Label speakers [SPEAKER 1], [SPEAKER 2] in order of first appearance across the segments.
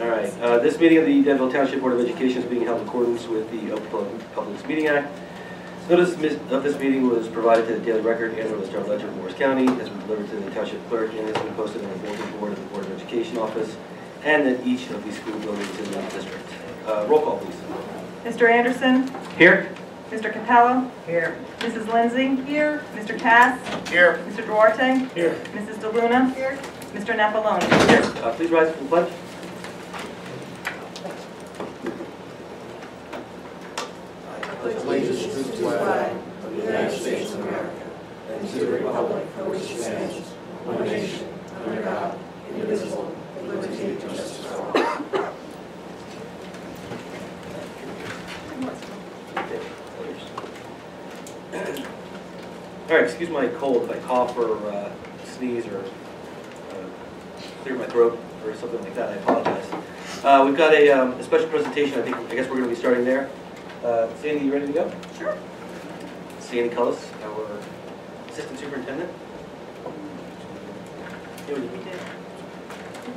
[SPEAKER 1] All right. This meeting of the Denville Township Board of Education is being held in accordance with the Open Public Meeting Act. Notice of this meeting was provided to the Daily Record and the Star Ledger of Morris County, has been delivered to the Township Clerk, and has been posted on the bulletin board of the Board of Education office and at each of these school buildings in the district. Roll call, please.
[SPEAKER 2] Mr. Anderson?
[SPEAKER 1] Here.
[SPEAKER 2] Mr. Capello?
[SPEAKER 3] Here.
[SPEAKER 2] Mrs. Lindsay? Here. Mr. Cass?
[SPEAKER 3] Here.
[SPEAKER 2] Mr. Duarte?
[SPEAKER 1] Here.
[SPEAKER 2] Mrs. DeLuna? Here. Mr. Napoloni?
[SPEAKER 1] Here. Please rise for the pledge.
[SPEAKER 4] Allegiance to the flag of the United States of America and to the republic for which it stands, one nation, under God, indivisible, with liberty and justice for all.
[SPEAKER 1] All right, excuse my cold if I cough or sneeze or clear my throat or something like that. I apologize. We've got a special presentation. I guess we're going to be starting there. Sandy, you ready to go?
[SPEAKER 2] Sure.
[SPEAKER 1] Sandy Cullis, our Assistant Superintendent.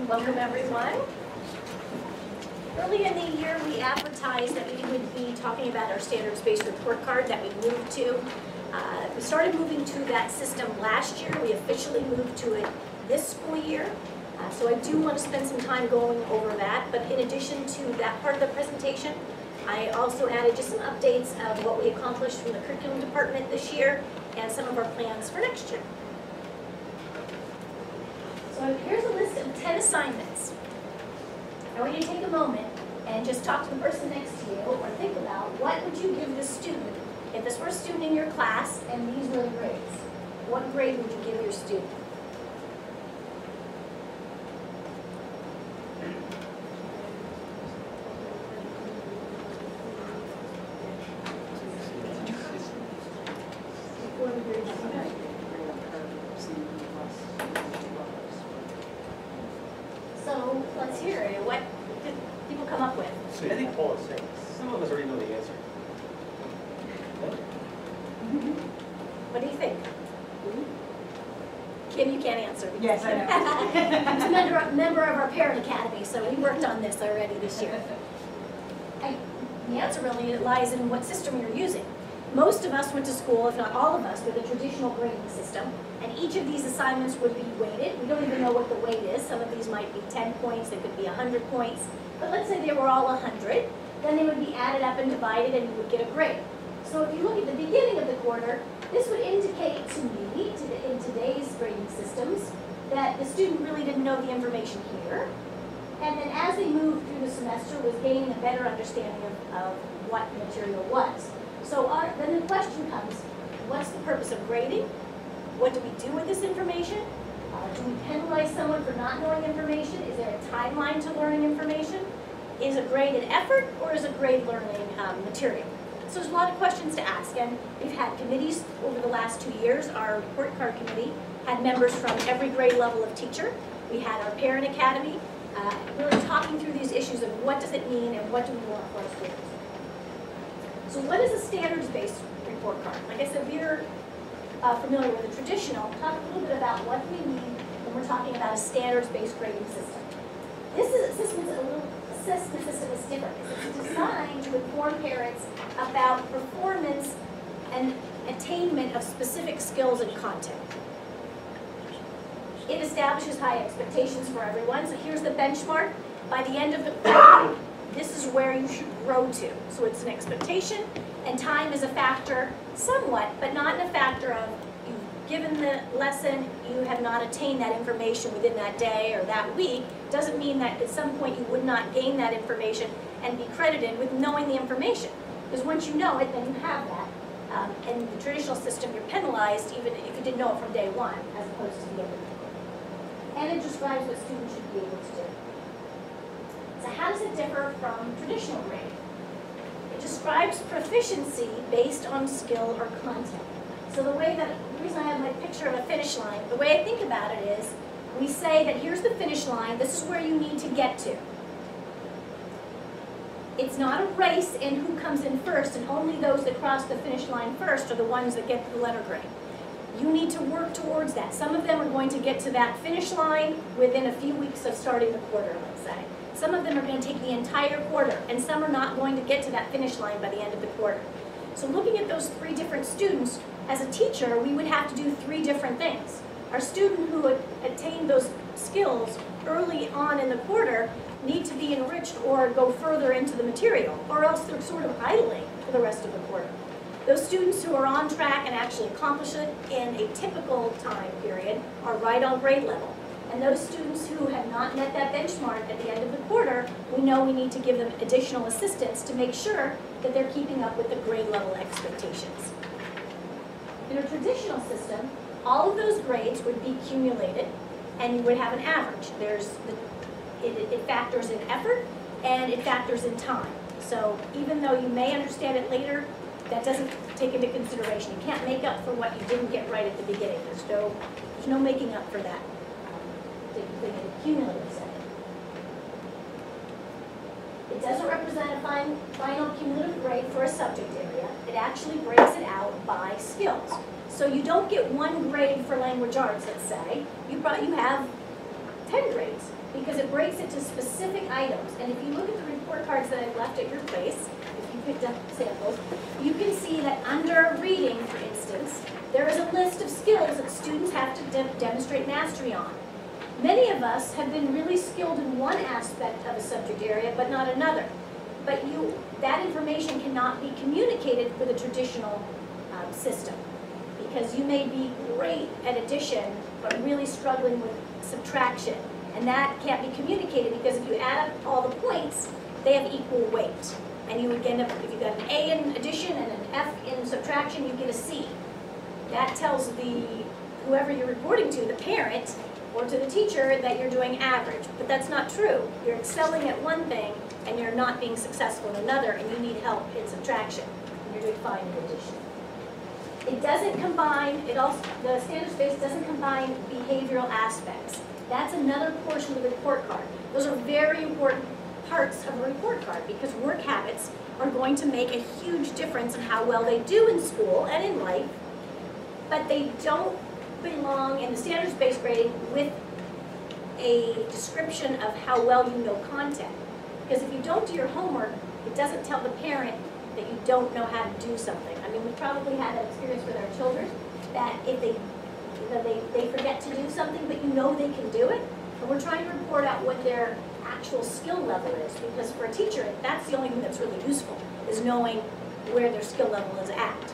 [SPEAKER 5] Welcome, everyone. Early in the year, we advertised that we would be talking about our standards-based report card that we moved to. We started moving to that system last year. We officially moved to it this school year. So I do want to spend some time going over that. But in addition to that part of the presentation, I also added just some updates of what we accomplished from the curriculum department this year and some of our plans for next year. So here's a list of 10 assignments. I want you to take a moment and just talk to the person next to you or think about what would you give this student if this were a student in your class and these were the grades. What grade would you give your student? So let's hear it. What did people come up with?
[SPEAKER 1] I think Paul is saying some of us already know the answer.
[SPEAKER 5] What do you think? Kim, you can't answer.
[SPEAKER 2] Yes, I know.
[SPEAKER 5] He's a member of our parent academy, so we worked on this already this year. The answer really lies in what system you're using. Most of us went to school, if not all of us, with a traditional grading system, and each of these assignments would be weighted. We don't even know what the weight is. Some of these might be 10 points, they could be 100 points, but let's say they were all 100, then they would be added up and divided and you would get a grade. So if you look at the beginning of the quarter, this would indicate to me, in today's grading systems, that the student really didn't know the information here, and then as they moved through the semester was gaining a better understanding of what the material was. So then the question comes, what's the purpose of grading? What do we do with this information? Do we penalize someone for not knowing information? Is there a timeline to learning information? Is a grade an effort or is a grade learning material? So there's a lot of questions to ask, and we've had committees over the last 2 years. Our report card committee had members from every grade level of teacher. We had our parent academy really talking through these issues of what does it mean and what do we want for our students. So what is a standards-based report card? Like I said, we're familiar with the traditional. Talk a little bit about what we mean when we're talking about a standards-based grading system. This assessment system is different. It's designed to inform parents about performance and attainment of specific skills and content. It establishes high expectations for everyone. So here's the benchmark. By the end of the quarter, this is where you should grow to. So it's an expectation, and time is a factor somewhat, but not in a factor of you've given the lesson, you have not attained that information within that day or that week. Doesn't mean that at some point you would not gain that information and be credited with knowing the information. Because once you know it, then you have that. In the traditional system, you're penalized even if you didn't know it from day one, as opposed to the end of the quarter. And it describes what students should be able to do. So how does it differ from traditional grading? It describes proficiency based on skill or content. So the reason I have my picture of a finish line, the way I think about it is, we say that here's the finish line, this is where you need to get to. It's not a race in who comes in first, and only those that cross the finish line first are the ones that get the letter grade. You need to work towards that. Some of them are going to get to that finish line within a few weeks of starting the quarter, let's say. Some of them are going to take the entire quarter, and some are not going to get to that finish line by the end of the quarter. So looking at those 3 different students, as a teacher, we would have to do 3 different things. Our student who attained those skills early on in the quarter need to be enriched or go further into the material, or else they're sort of idling for the rest of the quarter. Those students who are on track and actually accomplish it in a typical time period are right on grade level. And those students who have not met that benchmark at the end of the quarter, we know we need to give them additional assistance to make sure that they're keeping up with the grade level expectations. In a traditional system, all of those grades would be accumulated and you would have an average. It factors in effort and it factors in time. So even though you may understand it later, that doesn't take into consideration. You can't make up for what you didn't get right at the beginning. There's no making up for that. They get a cumulative setting. It doesn't represent a final cumulative grade for a subject area. It actually breaks it out by skills. So you don't get 1 grade for language arts, let's say. You have 10 grades because it breaks it to specific items. And if you look at the report cards that I've left at your place, if you picked up samples, you can see that under reading, for instance, there is a list of skills that students have to demonstrate mastery on. Many of us have been really skilled in one aspect of a subject area, but not another. But that information cannot be communicated with a traditional system, because you may be great at addition, but really struggling with subtraction. And that can't be communicated because if you add up all the points, they have equal weight. And you would end up, if you got an A in addition and an F in subtraction, you get a C. That tells whoever you're reporting to, the parent, or to the teacher, that you're doing average. But that's not true. You're excelling at one thing and you're not being successful in another, and you need help in subtraction. And you're doing fine in addition. It doesn't combine, the standards base doesn't combine behavioral aspects. That's another portion of the report card. Those are very important parts of a report card because work habits are going to make a huge difference in how well they do in school and in life, but they don't belong in the standards-based grading with a description of how well you know content. Because if you don't do your homework, it doesn't tell the parent that you don't know how to do something. I mean, we probably had that experience with our children, that if they forget to do something, but you know they can do it, and we're trying to report out what their actual skill level is, because for a teacher, that's the only thing that's really useful, is knowing where their skill level is at.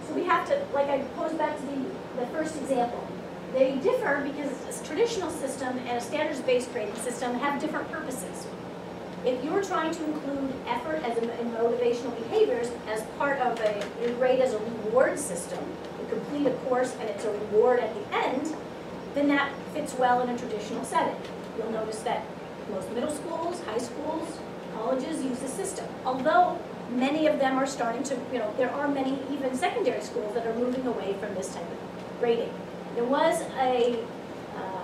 [SPEAKER 5] So we have to, like I posed back to the first example, they differ because a traditional system and a standards-based grading system have different purposes. If you're trying to include effort in motivational behaviors as part of a grade as a reward system, you complete a course and it's a reward at the end, then that fits well in a traditional setting. You'll notice that most middle schools, high schools, colleges use the system. Although many of them are starting to, there are many even secondary schools that are moving away from this type of grading. There was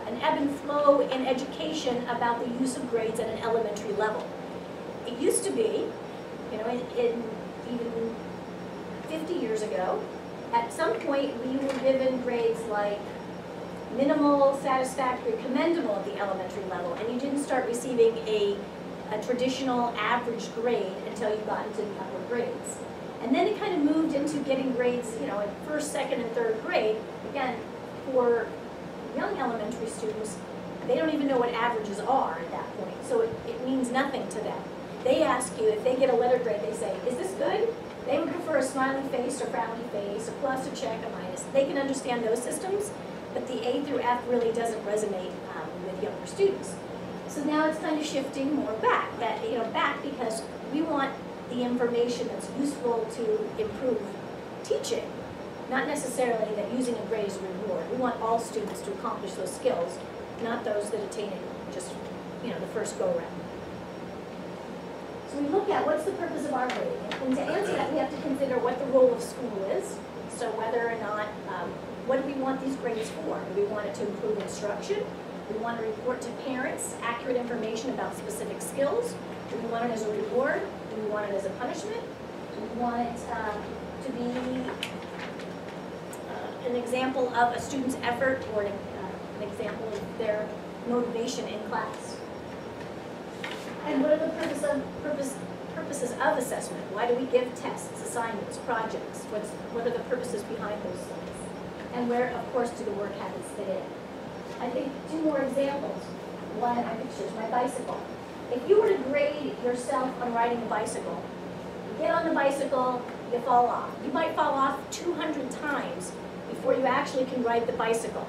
[SPEAKER 5] an ebb and flow in education about the use of grades at an elementary level. It used to be, even 50 years ago, at some point we were given grades like minimal, satisfactory, commendable at the elementary level, and you didn't start receiving a traditional average grade until you got into the upper grades. And then it kind of moved into getting grades, in first, second, and third grade. Again, for young elementary students, they don't even know what averages are at that point, so it means nothing to them. They ask you, if they get a letter grade, they say, is this good? They would prefer a smiley face or frowny face, a plus, a check, a minus. They can understand those systems, but the A through F really doesn't resonate with younger students. So now it's kind of shifting more back, back because we want the information that's useful to improve teaching. Not necessarily that using a grade is a reward. We want all students to accomplish those skills, not those that attain it just, the first go-round. So we look at what's the purpose of our grading. And to answer that, we have to consider what the role of school is. So whether or not, what do we want these grades for? Do we want it to improve instruction? Do we want to report to parents accurate information about specific skills? Do we want it as a reward? Do we want it as a punishment? Do we want it to be an example of a student's effort or an example of their motivation in class. And what are the purposes of assessment? Why do we give tests, assignments, projects? What are the purposes behind those things? And where, of course, do the work habits fit in? I think 2 more examples. One of my pictures, my bicycle. If you were to grade yourself on riding a bicycle, you get on the bicycle, you fall off. You might fall off 200 times before you actually can ride the bicycle.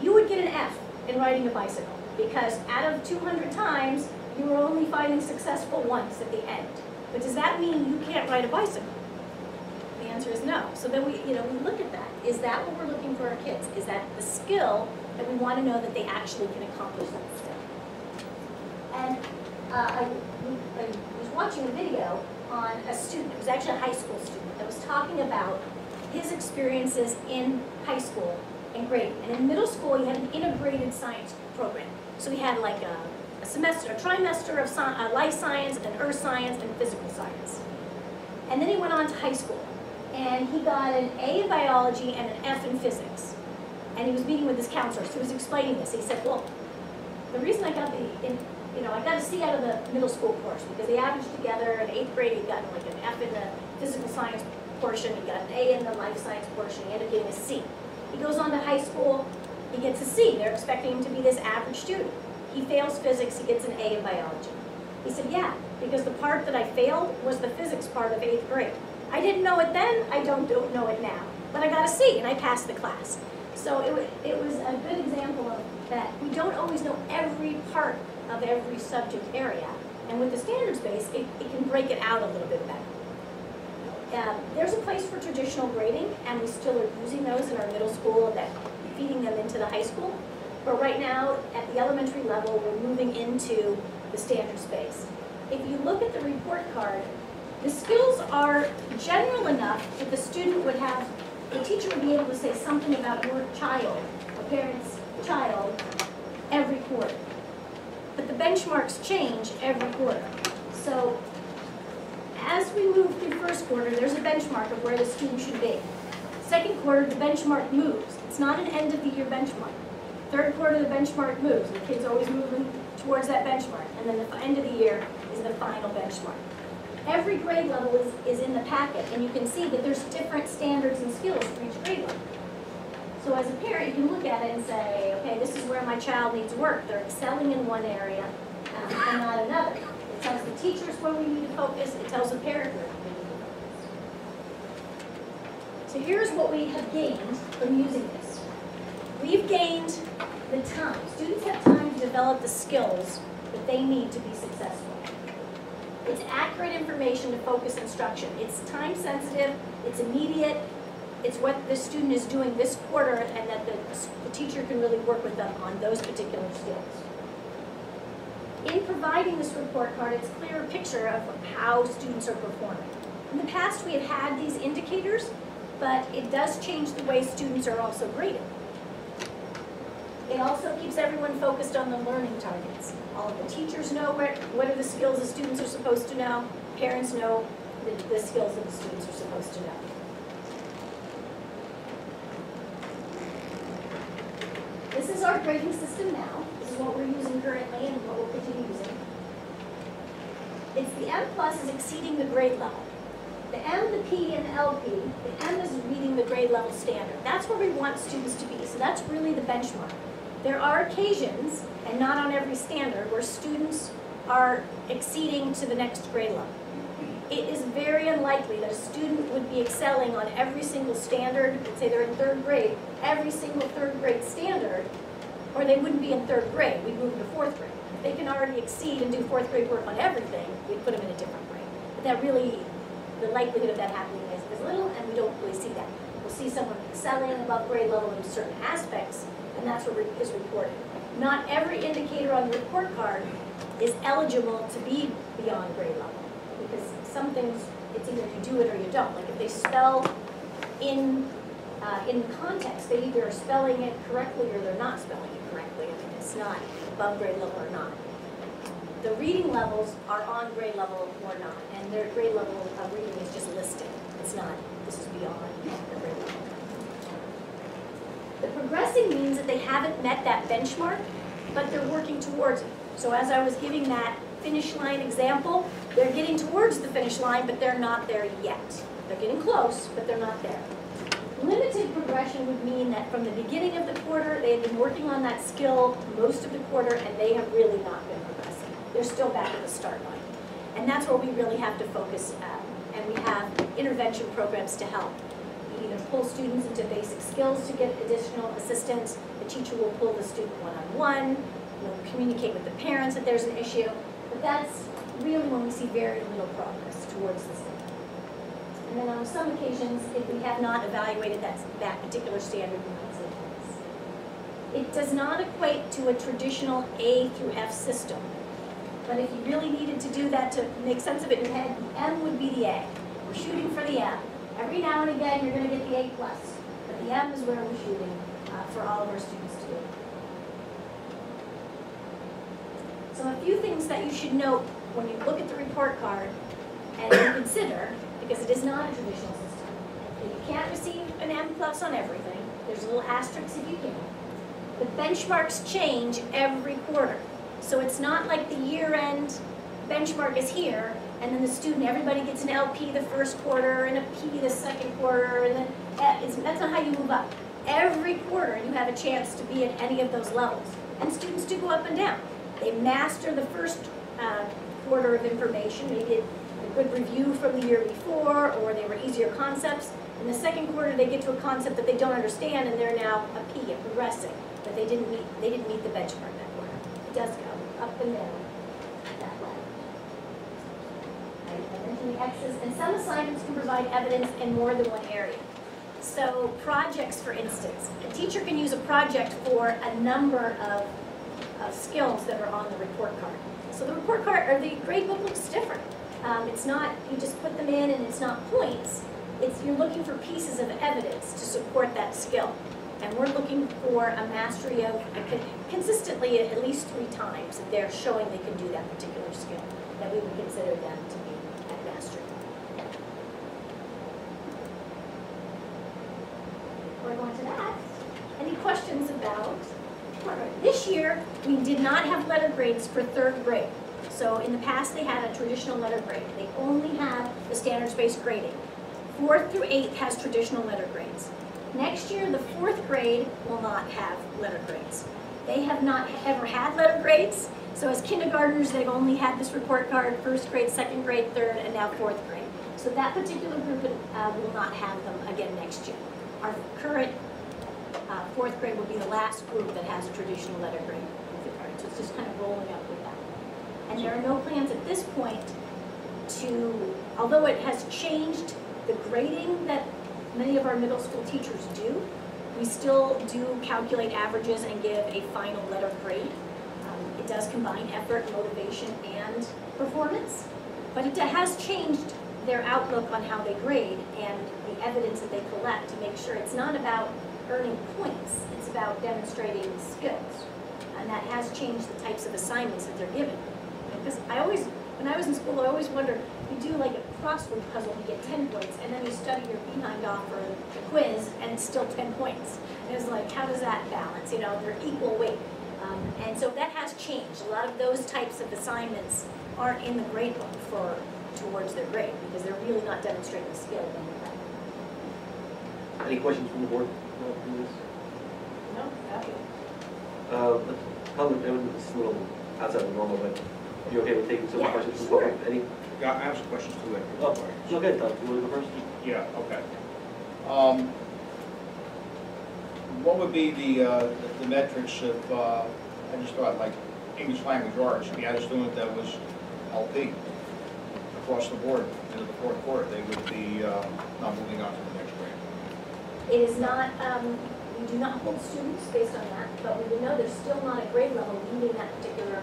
[SPEAKER 5] You would get an F in riding a bicycle because out of 200 times, you were only finding successful once at the end. But does that mean you can't ride a bicycle? The answer is no. So then we look at that. Is that what we're looking for our kids? Is that the skill that we want to know that they actually can accomplish that skill? And I was watching a video on a student, it was actually a high school student, that was talking about his experiences in high school and grading. And in middle school, he had an integrated science program. So he had like a trimester of life science and earth science and physical science. And then he went on to high school. And he got an A in biology and an F in physics. And he was meeting with his counselor, so he was explaining this. He said, well, the reason I got I got a C out of the middle school course because they averaged together in 8th grade, he got like an F in the physical science portion, he got an A in the life science portion, he ended up getting a C. He goes on to high school, he gets a C. They're expecting him to be this average student. He fails physics, he gets an A in biology. He said, yeah, because the part that I failed was the physics part of 8th grade. I didn't know it then, I don't know it now. But I got a C and I passed the class. So it was a good example of that. We don't always know every part of every subject area. And with the standards-based, it can break it out a little bit better. There's a place for traditional grading, and we still are using those in our middle school and feeding them into the high school. But right now, at the elementary level, we're moving into the standards-based. If you look at the report card, the skills are general enough that the student would have, the teacher would be able to say something about your child, a parent's child, every quarter. But the benchmarks change every quarter. So as we move through first quarter, there's a benchmark of where the student should be. Second quarter, the benchmark moves. It's not an end of the year benchmark. Third quarter, the benchmark moves. And the kid's always moving towards that benchmark. And then the end of the year is the final benchmark. Every grade level is in the packet, and you can see that there's different standards and skills for each grade level. So as a parent, you can look at it and say, okay, this is where my child needs work. They're excelling in one area and not another. It tells the teachers where we need to focus. It tells the parent where we need to focus. So here's what we have gained from using this. We've gained the time. Students have time to develop the skills that they need to be successful. It's accurate information to focus instruction. It's time sensitive, it's immediate, it's what the student is doing this quarter, and that the teacher can really work with them on those particular skills. In providing this report card, it's a clearer picture of how students are performing. In the past, we have had these indicators, but it does change the way students are also graded. It also keeps everyone focused on the learning targets. All of the teachers know what are the skills the students are supposed to know. Parents know the skills that the students are supposed to know. This is our grading system now. This is what we're using currently and what we'll continue using. It's the M+ is exceeding the grade level. The M, the P, and the LP, the M is meeting the grade level standard. That's where we want students to be. So that's really the benchmark. There are occasions, and not on every standard, where students are exceeding to the next grade level. It is very unlikely that a student would be excelling on every single standard. Let's say they're in 3rd grade, every single 3rd grade standard, or they wouldn't be in 3rd grade. We'd move them to 4th grade. If they can already exceed and do 4th grade work on everything, we'd put them in a different grade. But that really, the likelihood of that happening is little, and we don't really see that. We'll see someone excelling above grade level in certain aspects, and that's what is reported. Not every indicator on the report card is eligible to be beyond grade level, because some things, it's either you do it or you don't. Like if they spell in context, they either are spelling it correctly or they're not spelling it correctly. I mean, it's not above grade level or not. The reading levels are on grade level or not, and their grade level of reading is just listed. It's not, this is beyond the grade level. Progressing means that they haven't met that benchmark, but they're working towards it. So as I was giving that finish line example, they're getting towards the finish line, but they're not there yet. They're getting close, but they're not there. Limited progression would mean that from the beginning of the quarter, they have been working on that skill most of the quarter, and they have really not been progressing. They're still back at the start line. And that's where we really have to focus and we have intervention programs to help. We either pull students into basic skills to get additional assistance, the teacher will pull the student one-on-one, communicate with the parents if there's an issue, but that's really when we see very little progress towards this. And then on some occasions, if we have not evaluated that particular standard, we might say yes. It does not equate to a traditional A through F system. But if you really needed to do that to make sense of it in your head, the M would be the A. We're shooting for the M. Every now and again, you're going to get the A+. But the M is where we're shooting for all of our students to do. So a few things that you should note when you look at the report card and you consider, because it is not a traditional system. You can't receive an M+ on everything. There's a little asterisk if you can. The benchmarks change every quarter. So it's not like the year-end benchmark is here, and then the student, everybody gets an LP the first quarter, and a P the second quarter, and then that's not how you move up. Every quarter you have a chance to be at any of those levels. And students do go up and down. They master the first quarter of information, maybe a good review from the year before, or they were easier concepts. In the second quarter they get to a concept that they don't understand, and they're now a P, a progressing, but they didn't meet the benchmark that quarter. It does go up and down that way. I mentioned the X's, and some assignments can provide evidence in more than one area. So projects, for instance, a teacher can use a project for a number of skills that are on the report card. So the report card, or the grade book looks different. It's not, you just put them in and it's not points. You're looking for pieces of evidence to support that skill. And we're looking for a mastery of, consistently at least 3 times, that they're showing they can do that particular skill, that we would consider them to be at mastery. Before I go into that, any questions about? This year, we did not have letter grades for 3rd grade. So in the past, they had a traditional letter grade. They only have the standards-based grading. 4th through 8th has traditional letter grades. Next year, the 4th grade will not have letter grades. They have not ever had letter grades. So as kindergartners, they've only had this report card, 1st grade, 2nd grade, 3rd, and now 4th grade. So that particular group will not have them again next year. Our current 4th grade will be the last group that has a traditional letter grade. So it's just kind of rolling up with that. And there are no plans at this point to, although it has changed the grading that many of our middle school teachers do, we still do calculate averages and give a final letter grade. It does combine effort, motivation, and performance, but it has changed their outlook on how they grade and the evidence that they collect to make sure it's not about earning points, it's about demonstrating skills. And that has changed the types of assignments that they're given. Because when I was in school, I always wondered, you do like a crossword puzzle, you get 10 points, and then you study your behind off for the quiz, and it's still 10 points. And it was like, how does that balance? You know, they're equal weight. And so that has changed. A lot of those types of assignments aren't in the grade book towards their grade, because they're really not demonstrating skill.
[SPEAKER 1] Any questions from the board?
[SPEAKER 2] No, happy.
[SPEAKER 1] It's a little outside of normal, but are you okay with taking some questions from the
[SPEAKER 5] sure.
[SPEAKER 1] public? Any?
[SPEAKER 3] Yeah, I have some questions too.
[SPEAKER 1] Oh, okay, Tom, you want to go first?
[SPEAKER 3] Yeah, okay. What would be the metrics of, I just thought, like English language arts, if you had a student that was LP across the board into the 4th quarter, they would be not moving on to the next grade.
[SPEAKER 5] It is not, we do not hold students based on that, but we would know they're still not at grade level leaving that particular,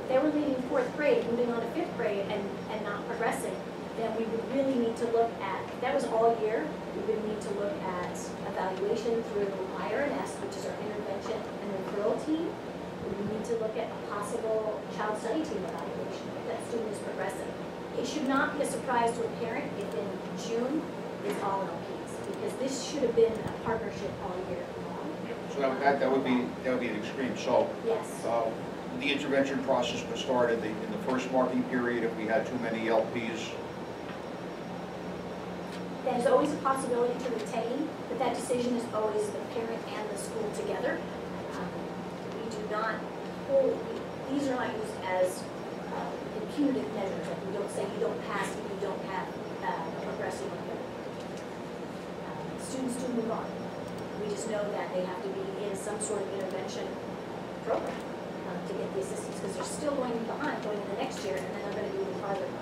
[SPEAKER 5] if they were leaving 4th grade, moving on to 5th grade and not progressing, then we would really need to look at, if that was all year, we would need to look at evaluation through IRNS, which is our intervention and referral team. We would need to look at a possible child study team evaluation if that student is progressing. It should not be a surprise to a parent if in June it's all LPs, because this should have been a partnership all year long.
[SPEAKER 3] So that would be an extreme. So
[SPEAKER 5] Yes.
[SPEAKER 3] the intervention process would start in the first marking period if we had too many LPs.
[SPEAKER 5] There's always a possibility to retain, but that decision is always the parent and the school together. We do not hold, these are not used as punitive measures. Like we don't say you don't pass if you don't have a progressive impairment. Students do move on. We just know that they have to be in some sort of intervention program to get the assistance, because they're still going behind going into the next year, and then they're going to be even farther behind.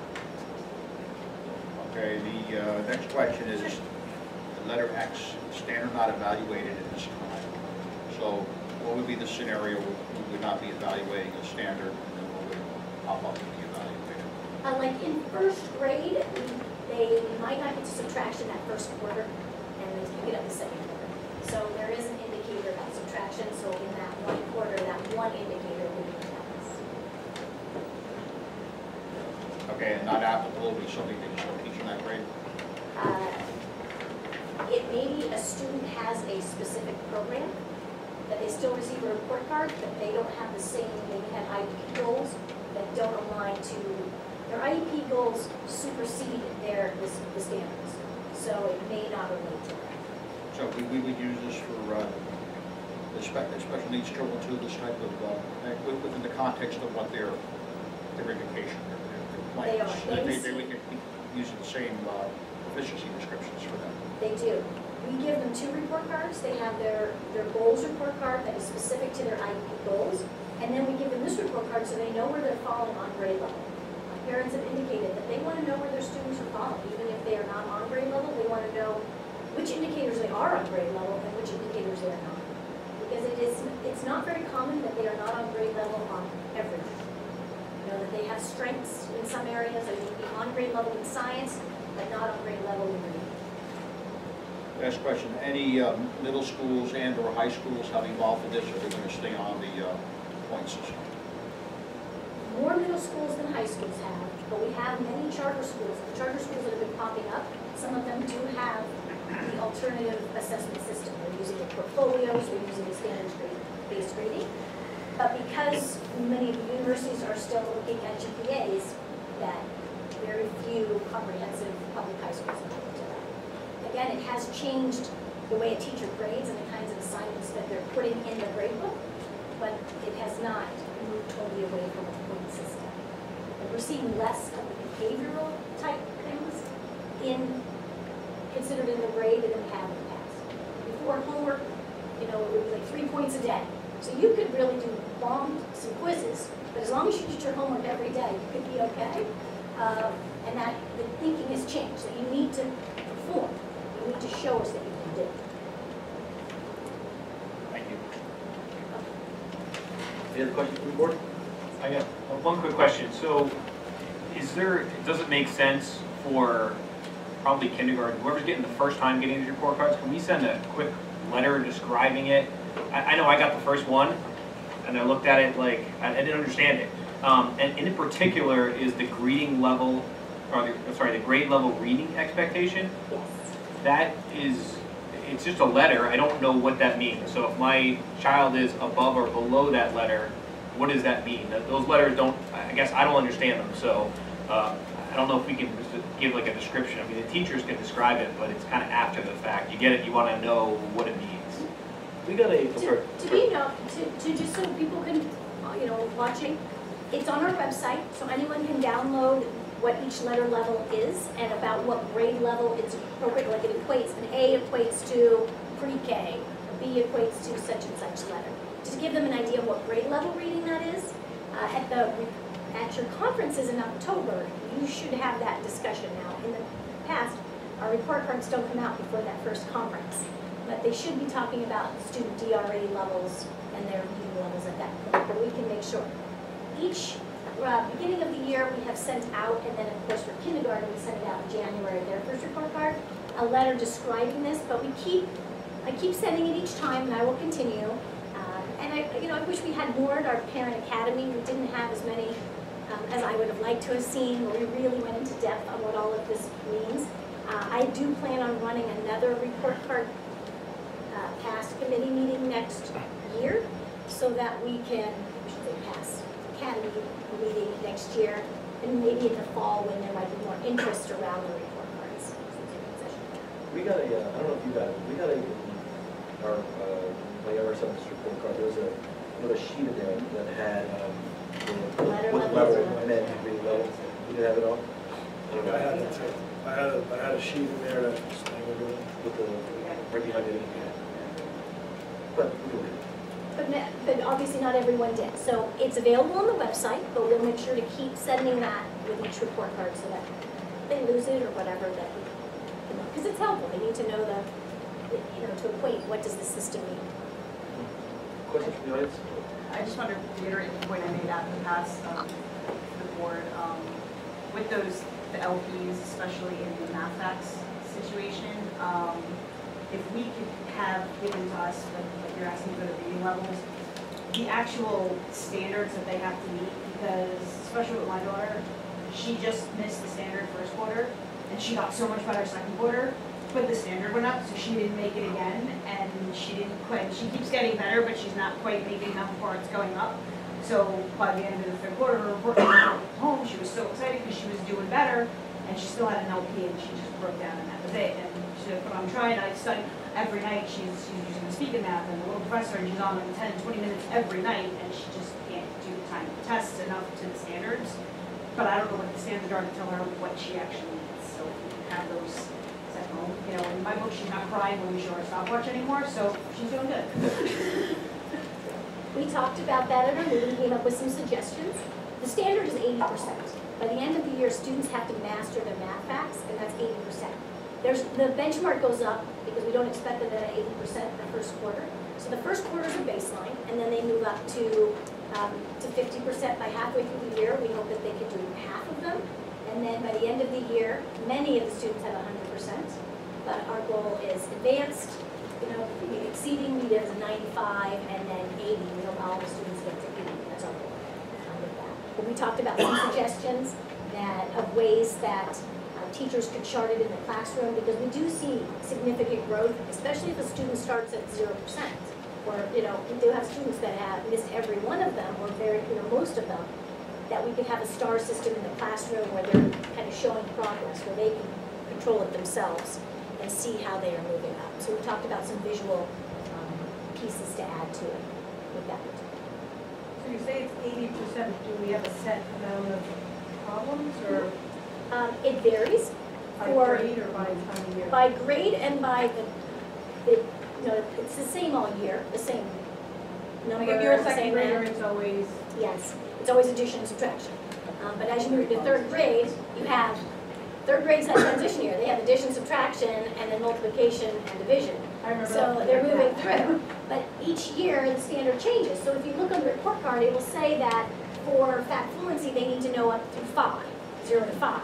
[SPEAKER 3] Okay, the next question is letter X, standard not evaluated at this time. So what would be the scenario we would not be evaluating a standard, and then what would pop up to be evaluated?
[SPEAKER 5] Like in first grade, they might not get to subtraction that first quarter, and they pick it up the second quarter. So there is an indicator about subtraction, so in that one quarter, that one indicator will be counts.
[SPEAKER 3] Okay, and not applicable would be something that you still teach in that grade?
[SPEAKER 5] It may be a student has a specific program, that they still receive a report card, but they don't have the same, they have IEP goals that don't align to, their IEP goals supersede the standards. So it may not relate to that.
[SPEAKER 3] So we would use this for the special needs children too, this type of, within the context of what their education, their plans. They would get using the same proficiency descriptions for them.
[SPEAKER 5] They do. We give them 2 report cards. They have their goals report card that is specific to their IEP goals. And then we give them this report card so they know where they're falling on grade level. Parents have indicated that they want to know where their students are falling. Even if they are not on grade level, they want to know which indicators they are on grade level and which indicators they are not. Because it's not very common that they are not on grade level on everything. You know, that they have strengths in some areas, they may be on grade level in science, but not on grade level in reading.
[SPEAKER 3] Last question, any middle schools and or high schools have evolved with this, or are they going to stay on the point system?
[SPEAKER 5] More middle schools than high schools have, but we have many charter schools. The charter schools that have been popping up, some of them do have the alternative assessment system. They're using the portfolios, they're using the standards-based grading. But because many of the universities are still looking at GPAs, that very few comprehensive public high schools have looked at that. Again, it has changed the way a teacher grades and the kinds of assignments that they're putting in the grade book, but it has not moved totally away from a point system. And we're seeing less of the behavioral type things considered in the grade than we have in the past. Before homework, you know, it would be like 3 points a day. So you could really do some quizzes, but as long as you did your homework every day, you could be okay. And that the thinking has changed, that you need to perform. You need to show us that you can do it.
[SPEAKER 3] Thank you.
[SPEAKER 1] Any other questions from the board?
[SPEAKER 6] I got one quick question. So does it make sense for probably kindergarten, whoever's getting the first time getting these report cards, can we send a quick letter describing it? I know I got the first one, and I looked at it like, I didn't understand it. And in particular, is the grading level, or the grade level reading expectation?
[SPEAKER 5] Yes.
[SPEAKER 6] That is, it's just a letter, I don't know what that means. So if my child is above or below that letter, what does that mean? Those letters don't, I guess I don't understand them, so I don't know if we can just give like a description. I mean, the teachers can describe it, but it's kind of after the fact. You get it, you want to know what it means.
[SPEAKER 1] We got a,
[SPEAKER 5] To just so people can, you know, watching, it's on our website, so anyone can download what each letter level is and about what grade level it's appropriate, like it equates, an A equates to pre-K, a B equates to such and such letter. Just give them an idea of what grade level reading that is. At your conferences in October, you should have that discussion now. In the past, our report cards don't come out before that first conference, but they should be talking about student DRA levels and their reading levels at that point, but we can make sure. Each beginning of the year, we have sent out, and then of course for kindergarten, we send it out in January, their first report card, a letter describing this, but I keep sending it each time, and I will continue. And I wish we had more at our parent academy. We didn't have as many as I would have liked to have seen, where we really went into depth on what all of this means. I do plan on running another report card PAST committee meeting next year so that we can, I should say PAST, Academy meeting next year, and maybe in the fall when there might be more interest around the report cards.
[SPEAKER 1] We got a, I don't know if you got it, we got a, our, my younger son's report card, there was a little sheet in there that had,
[SPEAKER 5] Letter
[SPEAKER 1] what
[SPEAKER 5] levels
[SPEAKER 1] level,
[SPEAKER 5] or-
[SPEAKER 1] meant degree level. You did have it all? I don't know.
[SPEAKER 4] I had it too. I had a sheet in there that explained everything.
[SPEAKER 1] With the, right behind it. But, we can wait.
[SPEAKER 5] But obviously not everyone did. So it's available on the website, but we'll make sure to keep sending that with each report card so that if they lose it or whatever, that we, because it's helpful. They need to know to equate what does the system mean.
[SPEAKER 1] Questions from the audience?
[SPEAKER 2] I just want to reiterate the point I made at the past, the board, with the LPs, especially in the math facts situation, if we could have given to us, like you're asking for the reading levels, the actual standards that they have to meet, because especially with my daughter, she just missed the standard first quarter, and she got so much better second quarter, but the standard went up, so she didn't make it again, and she didn't quite, she keeps getting better, but she's not quite making enough before it's going up. So by the end of the third quarter, her report card was home, she was so excited because she was doing better, and she still had an LP, and she just broke down, and that was it. And she said, but I'm trying, I study every night, she's using the speaking math, and the little professor, and she's on 10, 20 minutes every night, and she just can't do the time tests enough to the standards. But I don't know what the standards are to tell her what she actually needs, so if we can have those at home. You know, in my book, she's not crying when we show her stopwatch anymore, so she's doing good.
[SPEAKER 5] We talked about that at our meeting, came up with some suggestions. The standard is 80%. By the end of the year, students have to master their math facts, and that's 80%. The benchmark goes up because we don't expect them at 80% the first quarter. So the first quarter is a baseline, and then they move up to 50% by halfway through the year. We hope that they can do half of them. And then by the end of the year, many of the students have 100%. But our goal is advanced, exceeding we did as a 95, and then 80. We hope all the students get to 80. That's our goal with that. But we talked about some suggestions of ways that teachers could chart it in the classroom, because we do see significant growth, especially if a student starts at 0%. Or, we do have students that have missed every one of them, or most of them, that we could have a star system in the classroom where they're kind of showing progress, where they can control it themselves and see how they are moving up. So we talked about some visual pieces to add to it with that.
[SPEAKER 2] So you say it's 80%, do we have a set amount of problems, or
[SPEAKER 5] It varies
[SPEAKER 2] by
[SPEAKER 5] for
[SPEAKER 2] grade or by time of year?
[SPEAKER 5] by grade and by it's the same all year, the same number,
[SPEAKER 2] Like if you're a
[SPEAKER 5] the
[SPEAKER 2] second
[SPEAKER 5] same
[SPEAKER 2] grader,
[SPEAKER 5] amount.
[SPEAKER 2] it's always,
[SPEAKER 5] Yes, it's always addition and subtraction. But as you move to third grade, third grade's that transition year. They have addition, subtraction, and then multiplication and division.
[SPEAKER 2] I remember.
[SPEAKER 5] So
[SPEAKER 2] that.
[SPEAKER 5] they're moving through. But each year, the standard changes. So if you look on the report card, it will say that for fact fluency, they need to know up to 5, 0 to 5.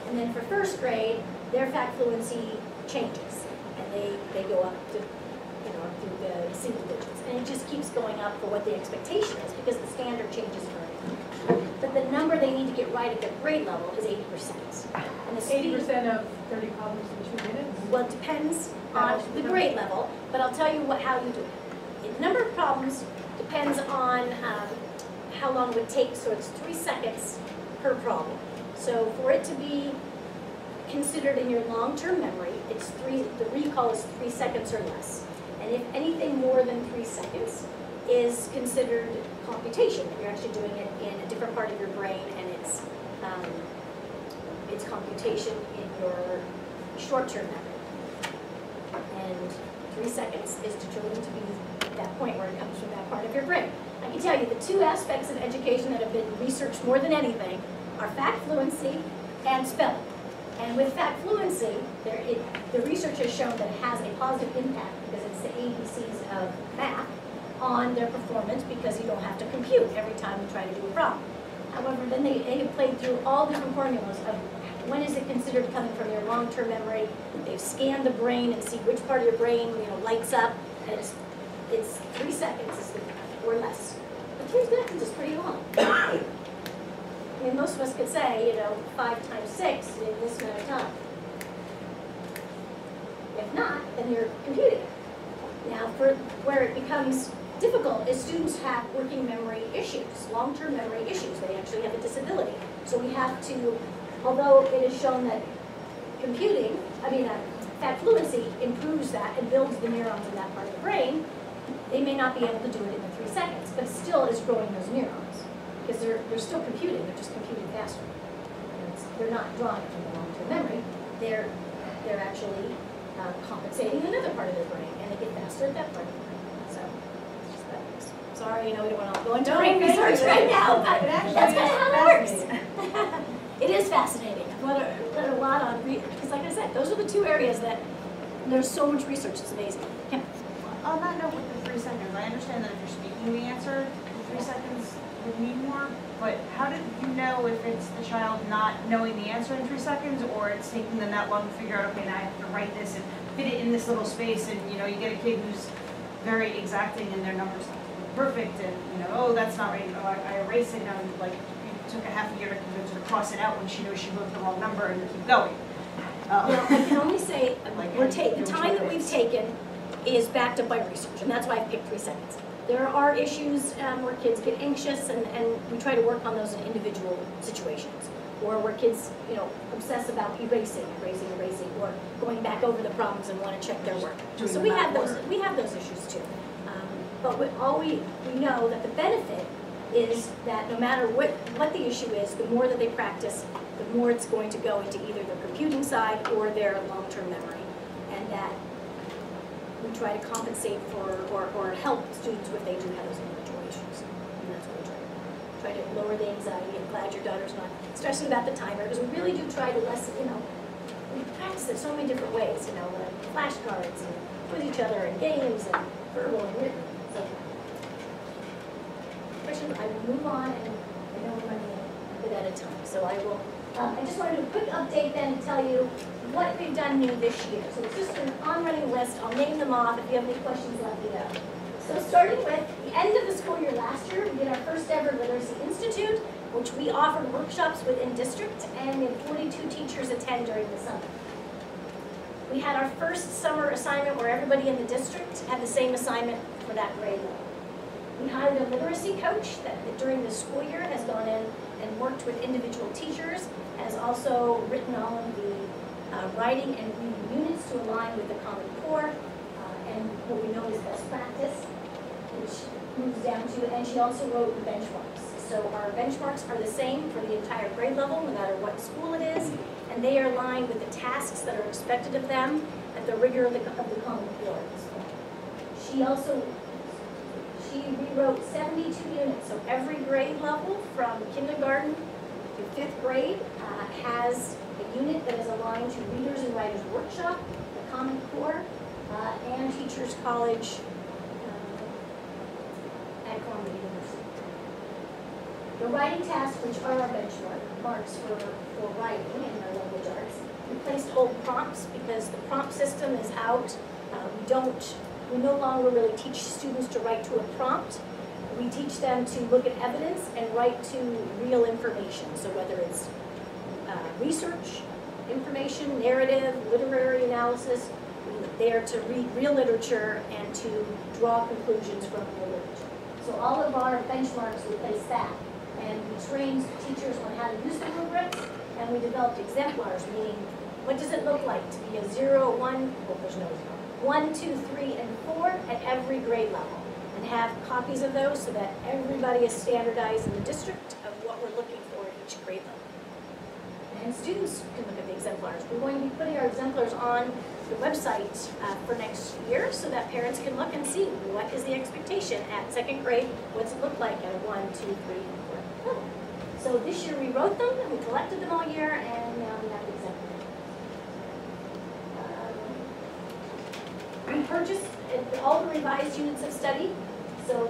[SPEAKER 5] And then for first grade, their fact fluency changes. And they go up to, up through the single digits. And it just keeps going up for what the expectation is, because the standard changes for everything. But the number they need to get right at their grade level is 80%. And the speed,
[SPEAKER 2] 80% of 30 problems in 2 minutes?
[SPEAKER 5] well, it depends on the grade level, but I'll tell you how you do it. The number of problems depends on how long it would take, so it's 3 seconds per problem. So for it to be considered in your long-term memory, the recall is 3 seconds or less. And if anything more than 3 seconds is considered computation. You're actually doing it in a different part of your brain, and it's computation in your short-term memory. And 3 seconds is determined to be that point where it comes from that part of your brain. I can tell you the 2 aspects of education that have been researched more than anything are fact fluency and spelling. And with fact fluency, the research has shown that it has a positive impact, because it's the ABCs of math, on their performance, because you don't have to compute every time you try to do a problem. However, then they have played through all different formulas of when is it considered coming from your long-term memory. They've scanned the brain and see which part of your brain lights up, and it's 3 seconds or less. But 3 seconds is pretty long. I mean, most of us could say, 5 times 6 in this amount of time. If not, then you're computing it. Now, for where it becomes difficult is students have working memory issues, long-term memory issues. They actually have a disability. So we have to, although it is shown that fat fluency improves that and builds the neurons in that part of the brain, they may not be able to do it in the 3 seconds, but still is growing those neurons. Because they're still computing, they're just computing faster. They're not drawing from the long-term memory, they're actually compensating another part of their brain, and they get faster at that part of the brain. So, it's just that. Sorry, we don't want to go into brain research right now, but that's kind of how it works. It is fascinating. I've learned a lot on, because like I said, those are the 2 areas that there's so much research, it's amazing. Kim?
[SPEAKER 2] On that note with the 3 seconds, I understand that if you're speaking the answer, the 3 seconds would mean more, but how did you know if it's the child not knowing the answer in 3 seconds, or it's taking them that long to figure out, okay, now I have to write this and fit it in this little space, and you get a kid who's very exacting in their numbers, perfect, and oh, that's not right, oh, I erase it, now, like, it took a half a year to convince her to cross it out when she knows she wrote the wrong number and keep going.
[SPEAKER 5] Well, I can only say, the time that we've taken is backed up by research, and that's why I picked 3 seconds. There are issues where kids get anxious, and we try to work on those in individual situations, or where kids, obsess about erasing, or going back over the problems and want to check their work. So we have those issues too. But we know that the benefit is that no matter what the issue is, the more that they practice, the more it's going to go into either their computing side or their long-term memory, and that we try to compensate for or help students if they do have those individual issues. And that's what we try to lower the anxiety. I'm glad your daughter's not stressing about the timer, because we really do try to lessen, we practice it so many different ways, flashcards and with each other and games and verbal and written. So, I will move on, and I know we're running a bit at a time. So I will, I just wanted to do a quick update then to tell you what we've done new this year. So it's just an on-running list. I'll name them off. If you have any questions, let me know. So starting with the end of the school year last year, we did our first ever Literacy Institute, which we offered workshops within district, and we had 42 teachers attend during the summer. We had our first summer assignment where everybody in the district had the same assignment for that grade level. We hired a literacy coach that during the school year has gone in and worked with individual teachers, has also written all of the writing and reading units to align with the Common Core and what we know is best practice, which moves down to, and she also wrote the benchmarks. So our benchmarks are the same for the entire grade level, no matter what school it is, and they are aligned with the tasks that are expected of them and the rigor of the Common Core. She rewrote 72 units, so every grade level from kindergarten to 5th grade has a unit that is aligned to Readers and Writers Workshop, the Common Core, and Teachers College at Columbia University. The writing tasks, which are our benchmarks for writing in our language arts, replaced old prompts because the prompt system is out. We no longer really teach students to write to a prompt. We teach them to look at evidence and write to real information. So whether it's research, information, narrative, literary analysis, they are to read real literature and to draw conclusions from real literature. So all of our benchmarks replace that. And we trained teachers on how to use the rubrics, and we developed exemplars, meaning what does it look like to be a 0, 1, well, there's no 0. 1, 2, 3, and 4 at every grade level, and have copies of those so that everybody is standardized in the district of what we're looking for at each grade level. And students can look at the exemplars. We're going to be putting our exemplars on the website for next year so that parents can look and see what is the expectation at 2nd grade, what's it look like at a 1, 2, 3, and 4 level. So this year we wrote them, and we collected them all year, and now we have the exemplars. We purchased all the revised units of study. So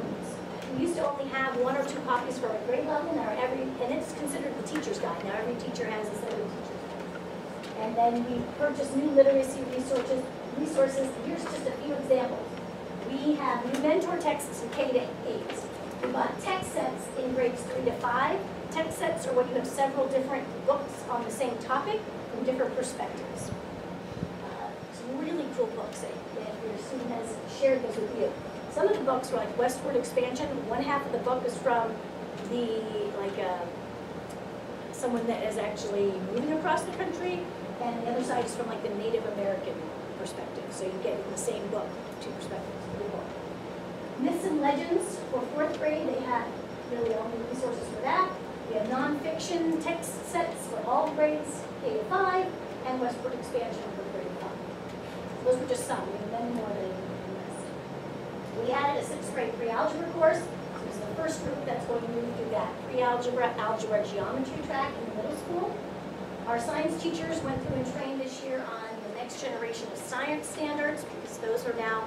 [SPEAKER 5] we used to only have 1 or 2 copies for our grade level, and it's considered the teacher's guide. Now every teacher has a set of teacher's guide. And then we purchased new literacy resources. Here's just a few examples. We have new mentor texts in K to 8. We bought text sets in grades 3 to 5. Text sets are when you have several different books on the same topic from different perspectives. Some really cool books. There's student has shared this with you. Some of the books were like Westward Expansion. One half of the book is from someone that is actually moving across the country, and the other side is from like the Native American perspective. So you get in the same book, two perspectives of the book. Myths and Legends for 4th grade, they had really only resources for that. We have nonfiction text sets for all grades, K to 5, and Westward Expansion for grade 5. Those were just some, we have many more than the rest. We added a 6th grade pre-algebra course. So this is the first group that's going to move through that pre-algebra, algebra, geometry track in the middle school. Our science teachers went through and trained this year on the next generation of science standards, because those are now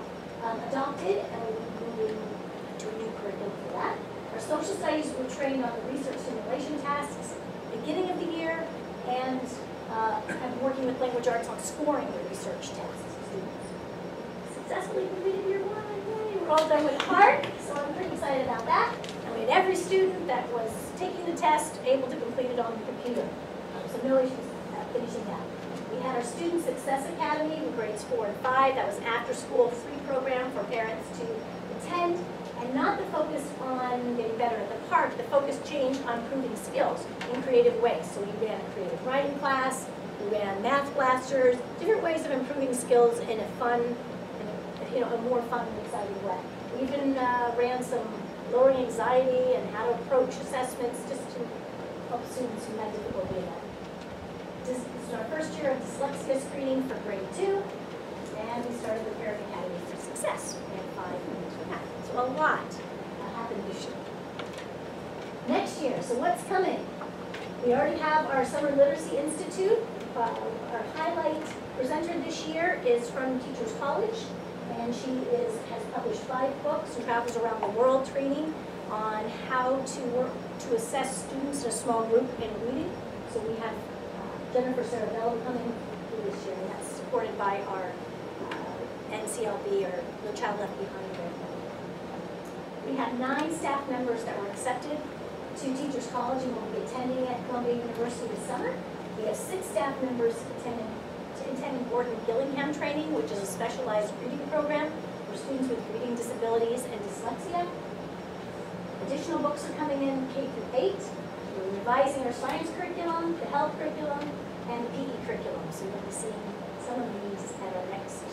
[SPEAKER 5] adopted, and we'll be moving to a new curriculum for that. Our social studies were trained on the research simulation tasks beginning of the year, and I'm working with language arts on scoring the research tasks. Students successfully completed year 1. Yay, we're all done with art, so I'm pretty excited about that. And we had every student that was taking the test able to complete it on the computer. So no issues finishing that. We had our Student Success Academy in grades 4 and 5. That was an after-school free program for parents to attend. And not the focus on getting better at the park, the focus changed on improving skills in creative ways. So we ran a creative writing class, we ran math blasters, different ways of improving skills in a fun, a more fun and exciting way. We even ran some lowering anxiety and how to approach assessments just to help students who had difficulty in that. This is our first year of dyslexia screening for grade 2, and we started the Parent Academy for Success. We had 5 minutes for that. So a lot happened this year. Next year, so what's coming? We already have our Summer Literacy Institute. Our highlight presenter this year is from Teachers College, and she has published 5 books and travels around the world training on how to work to assess students in a small group in reading. So we have Jennifer Sarabello coming through this year, and that's supported by our NCLB, or No Child Left Behind grant. We have 9 staff members that were accepted to Teachers College and will be attending at Columbia University this summer. We have 6 staff members attending Gordon Gillingham training, which is a specialized reading program for students with reading disabilities and dyslexia. Additional books are coming in K through 8. We're revising our science curriculum, the health curriculum, and the PE curriculum. So you'll be seeing some of these at our next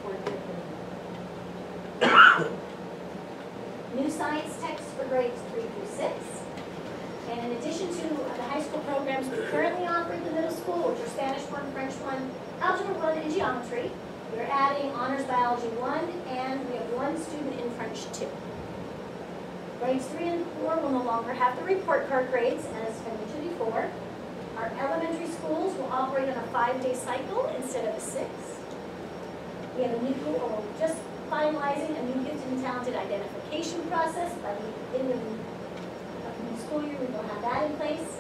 [SPEAKER 5] board meeting. New science texts for grades 3 through 6. And in addition to the high school programs we currently offer at the middle school, which are Spanish 1, French 1, Algebra 1, and Geometry, we're adding Honors Biology 1, and we have 1 student in French 2. Grades 3 and 4 will no longer have the report card grades, as I mentioned before. Our elementary schools will operate on a 5-day cycle instead of a 6. We have a new, or just finalizing a new gifted and talented identification process. By the end of the school year, we will have that in place.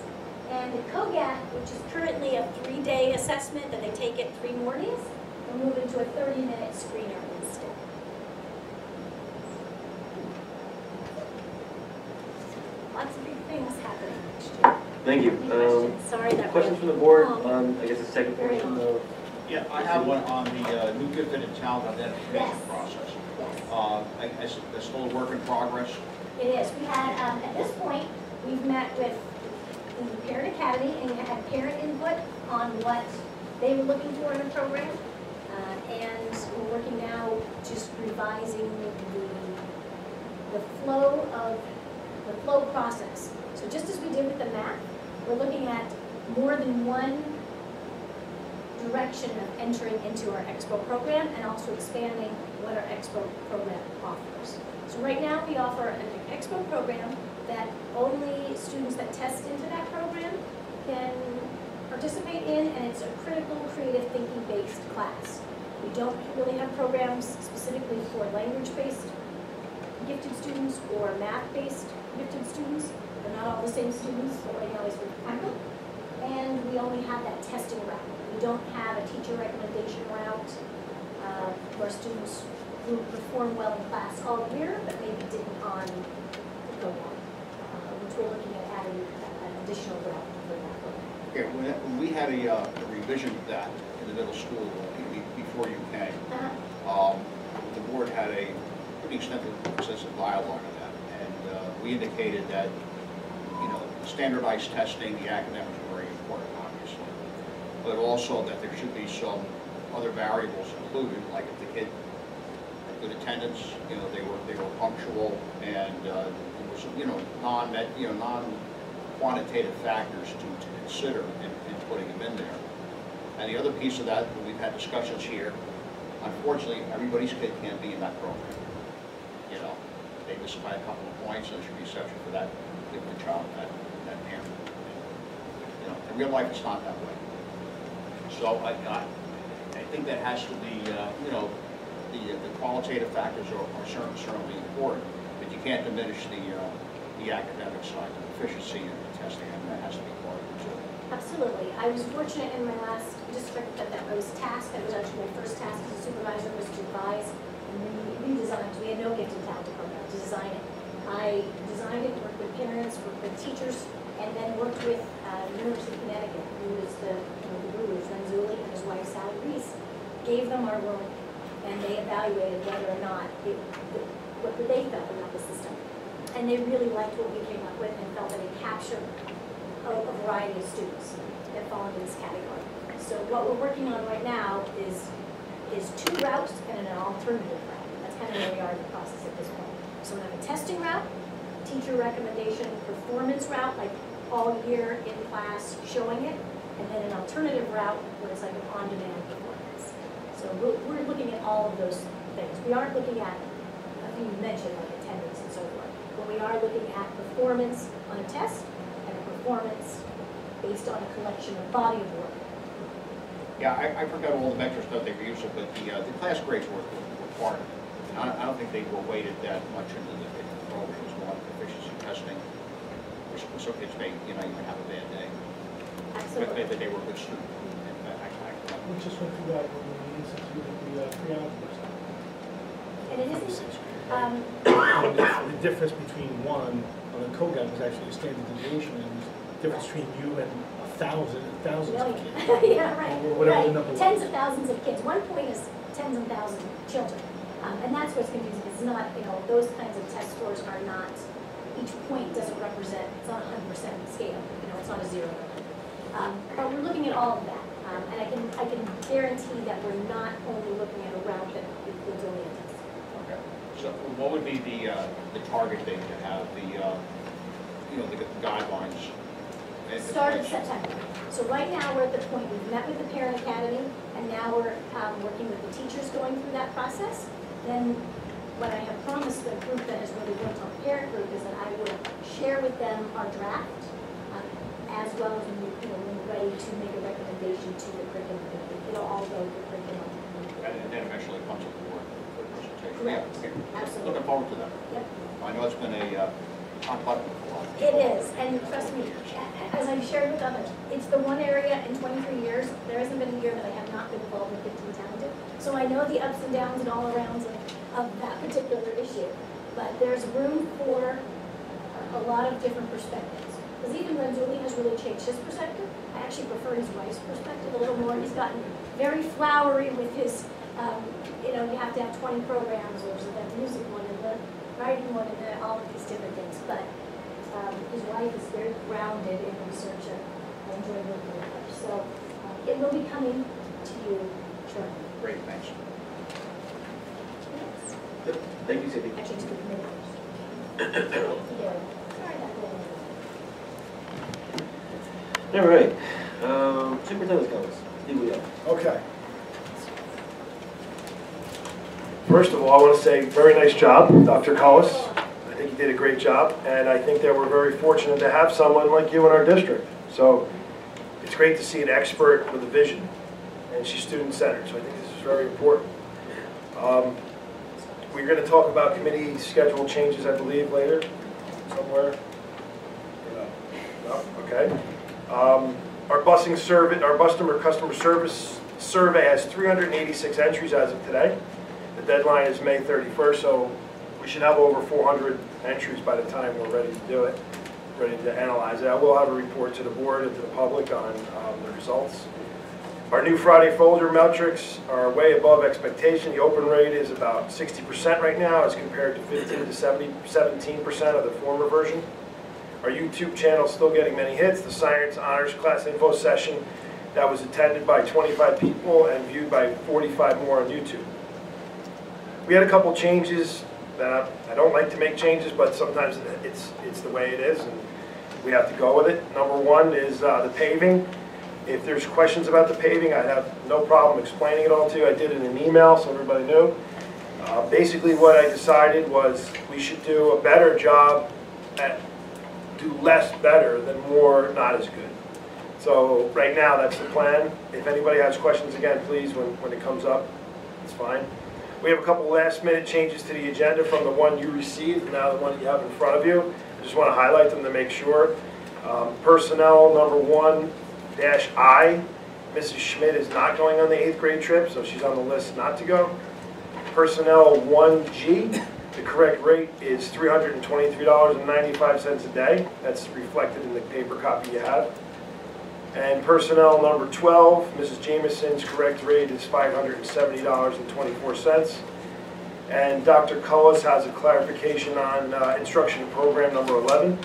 [SPEAKER 5] And the COGAT, which is currently a 3-day assessment that they take at 3 mornings, will move into a 30-minute screener instead. Lots of big things happening next year.
[SPEAKER 1] Thank you.
[SPEAKER 5] Any questions? Sorry, that
[SPEAKER 1] Questions from
[SPEAKER 5] was
[SPEAKER 1] the board
[SPEAKER 5] long.
[SPEAKER 1] on, I guess, the second
[SPEAKER 5] Very
[SPEAKER 1] portion
[SPEAKER 5] long.
[SPEAKER 1] of?
[SPEAKER 3] Yeah, I have one on the new gifted and talented identification
[SPEAKER 5] Yes.
[SPEAKER 3] process.
[SPEAKER 5] Yes.
[SPEAKER 3] It's still a work in progress.
[SPEAKER 5] It is. We had, at this point, we've met with the Parent Academy and had parent input on what they were looking for in a program. And we're working now just revising the flow process. So just as we did with the math, we're looking at more than one direction of entering into our Expo program and also expanding what our Expo program offers. So right now we offer an Expo program that only students that test into that program can participate in, and it's a critical creative thinking based class. We don't really have programs specifically for language-based gifted students or math-based gifted students. They're not all the same students, so right now is for practical. And we only have that testing route. We don't have a teacher recommendation route where students who perform well in class all year, but maybe didn't on the program, which we're looking at adding an additional route for that program.
[SPEAKER 3] Okay, when we had a revision of that in the middle school before you came, the board had a pretty extensive dialogue on that, and we indicated that, you know, standardized testing, the academics are very important, obviously, but also that there should be some other variables included, like if the kid had good attendance, you know, they were punctual, and there was, you know, non-quantitative factors to consider in putting them in there. And the other piece of that, we've had discussions here, unfortunately, everybody's kid can't be in that program. You know, they miss by a couple of points, and there should be exception for that, give the child that parent. You know, in real life, it's not that way. So I think that has to be, you know, the qualitative factors are certainly important, but you can't diminish the academic side, the proficiency in the testing, and that has to be part of it too.
[SPEAKER 5] Absolutely. I was fortunate in my last district that I was tasked, that was actually my first task as a supervisor, was to advise and redesign. We had no gifted talented program to design it. I designed it, worked with parents, worked with teachers, and then worked with University of Connecticut, who is the gurus, Renzulli and his wife Sally Reese, gave them our work, and they evaluated whether or not what they felt about the system. And they really liked what we came up with and felt that it captured a variety of students that fall into this category. So what we're working on right now is 2 routes and an alternative route. That's kind of where we are in the process at this point. So we have a testing route, teacher recommendation performance route, like all year in class showing it, and then an alternative route where it's like an on-demand performance. So we're looking at all of those things. We aren't looking at, I think you mentioned, like attendance and so forth, but we are looking at performance on a test and a performance based on a collection of body of work.
[SPEAKER 3] Yeah, I forgot all the metrics that they were using, but the class grades were part of it. And I don't think they were weighted that much into the program. It was more like efficiency testing. Some kids may, you know, even have a bad day.
[SPEAKER 5] Absolutely.
[SPEAKER 3] But they were a good student.
[SPEAKER 7] We just went through that when we instituted the pre-algebra stuff.
[SPEAKER 5] And it isn't,
[SPEAKER 7] And the difference between one on the COGAP was actually a standard deviation, and the difference between you and thousands of kids.
[SPEAKER 5] yeah, right.
[SPEAKER 7] Or whatever the
[SPEAKER 5] Right.
[SPEAKER 7] number was.
[SPEAKER 5] Tens of thousands of kids. One point is tens of thousands of children. And that's what's confusing. It's not, you know, those kinds of test scores are not, each point doesn't represent, it's not a 100% scale. You know, it's not a 0. But we're looking at all of that. And I can guarantee that we're not only looking at a route that includes only a test.
[SPEAKER 3] Okay. So what would be the target date to have the, you know, the guidelines?
[SPEAKER 5] Start of September. So right now, we're at the point, we've met with the Parent Academy, and now we're working with the teachers going through that process. Then what I have promised the group that has really worked on the parent group is that I will share with them our draft, as well as when we're ready to make a recommendation to the curriculum committee. It'll all go to the curriculum committee.
[SPEAKER 3] And then eventually comes to the board for the presentation.
[SPEAKER 5] Correct.
[SPEAKER 3] Yeah, okay.
[SPEAKER 5] Absolutely.
[SPEAKER 3] Looking forward to that.
[SPEAKER 5] Yep.
[SPEAKER 3] I know it's been a hot button for a while.
[SPEAKER 5] It is, and trust me, as I've shared with others, it's the one area in 23 years, there hasn't been a year that I have not been involved with Gifted and Talented. So I know the ups and downs and all arounds of that particular issue. But there's room for a lot of different perspectives. Because even Renzulli has really changed his perspective. I actually prefer his wife's perspective a little more. He's gotten very flowery with his, you know, you have to have 20 programs, or the music one and the writing one and all of these different things. But his wife is very grounded in research, and I enjoy working with her. So it will be coming to you shortly.
[SPEAKER 3] Great, thanks.
[SPEAKER 5] Yes.
[SPEAKER 1] Good. Thank you, Cindy.
[SPEAKER 5] Actually, to the committee first. Yeah. Sorry about that.
[SPEAKER 1] All right. Superintendent's comments. Steve Leo.
[SPEAKER 8] Okay. First of all, I want to say very nice job, Dr. Cullis. I think you did a great job, and I think that we're very fortunate to have someone like you in our district. So it's great to see an expert with a vision, and she's student-centered, so I think this is very important. We're going to talk about committee schedule changes, I believe, later, somewhere. No? Okay. Our busing survey, our customer service survey has 386 entries as of today. The deadline is May 31st, so we should have over 400 entries by the time we're ready to do it, ready to analyze it. I will have a report to the board and to the public on the results. Our new Friday folder metrics are way above expectation. The open rate is about 60% right now as compared to 15 to 17% of the former version. Our YouTube channel is still getting many hits. The Science Honors Class Info session that was attended by 25 people and viewed by 45 more on YouTube. We had a couple changes that I don't like to make changes, but sometimes it's the way it is and we have to go with it. Number one is the paving. If there's questions about the paving, I have no problem explaining it all to you. I did it in an email so everybody knew. Basically what I decided was we should do a better job at do less better than more not as good. So right now that's the plan. If anybody has questions, again, please, when it comes up, it's fine. We have a couple last minute changes to the agenda from the one you received, now the one that you have in front of you. I just want to highlight them to make sure. Personnel number 1-I, Mrs. Schmidt is not going on the 8th grade trip, so she's on the list not to go. Personnel 1G, the correct rate is $323.95 a day. That's reflected in the paper copy you have. And personnel number 12, Mrs. Jameson's correct rate is $570.24. And Dr. Cullis has a clarification on instruction program number 11.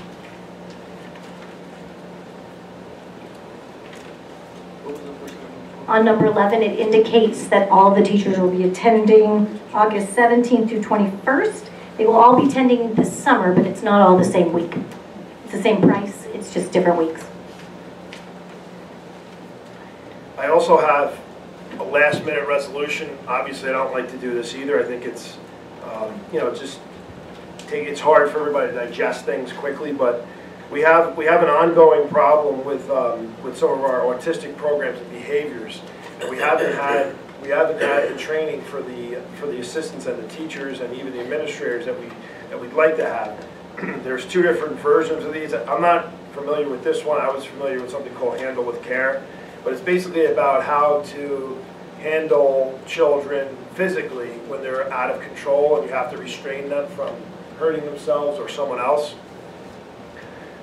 [SPEAKER 9] On number 11, it indicates that all the teachers will be attending August 17th through 21st. They will all be attending this summer, but it's not all the same week. It's the same price, it's just different weeks.
[SPEAKER 8] I also have a last minute resolution. Obviously, I don't like to do this either. I think it's, it's hard for everybody to digest things quickly, but we have an ongoing problem with some of our autistic programs and behaviors, and we haven't had the training for the assistants and the teachers and even the administrators that we'd like to have. There's two different versions of these. I'm not familiar with this one. I was familiar with something called Handle with Care, but it's basically about how to handle children physically when they're out of control and you have to restrain them from hurting themselves or someone else.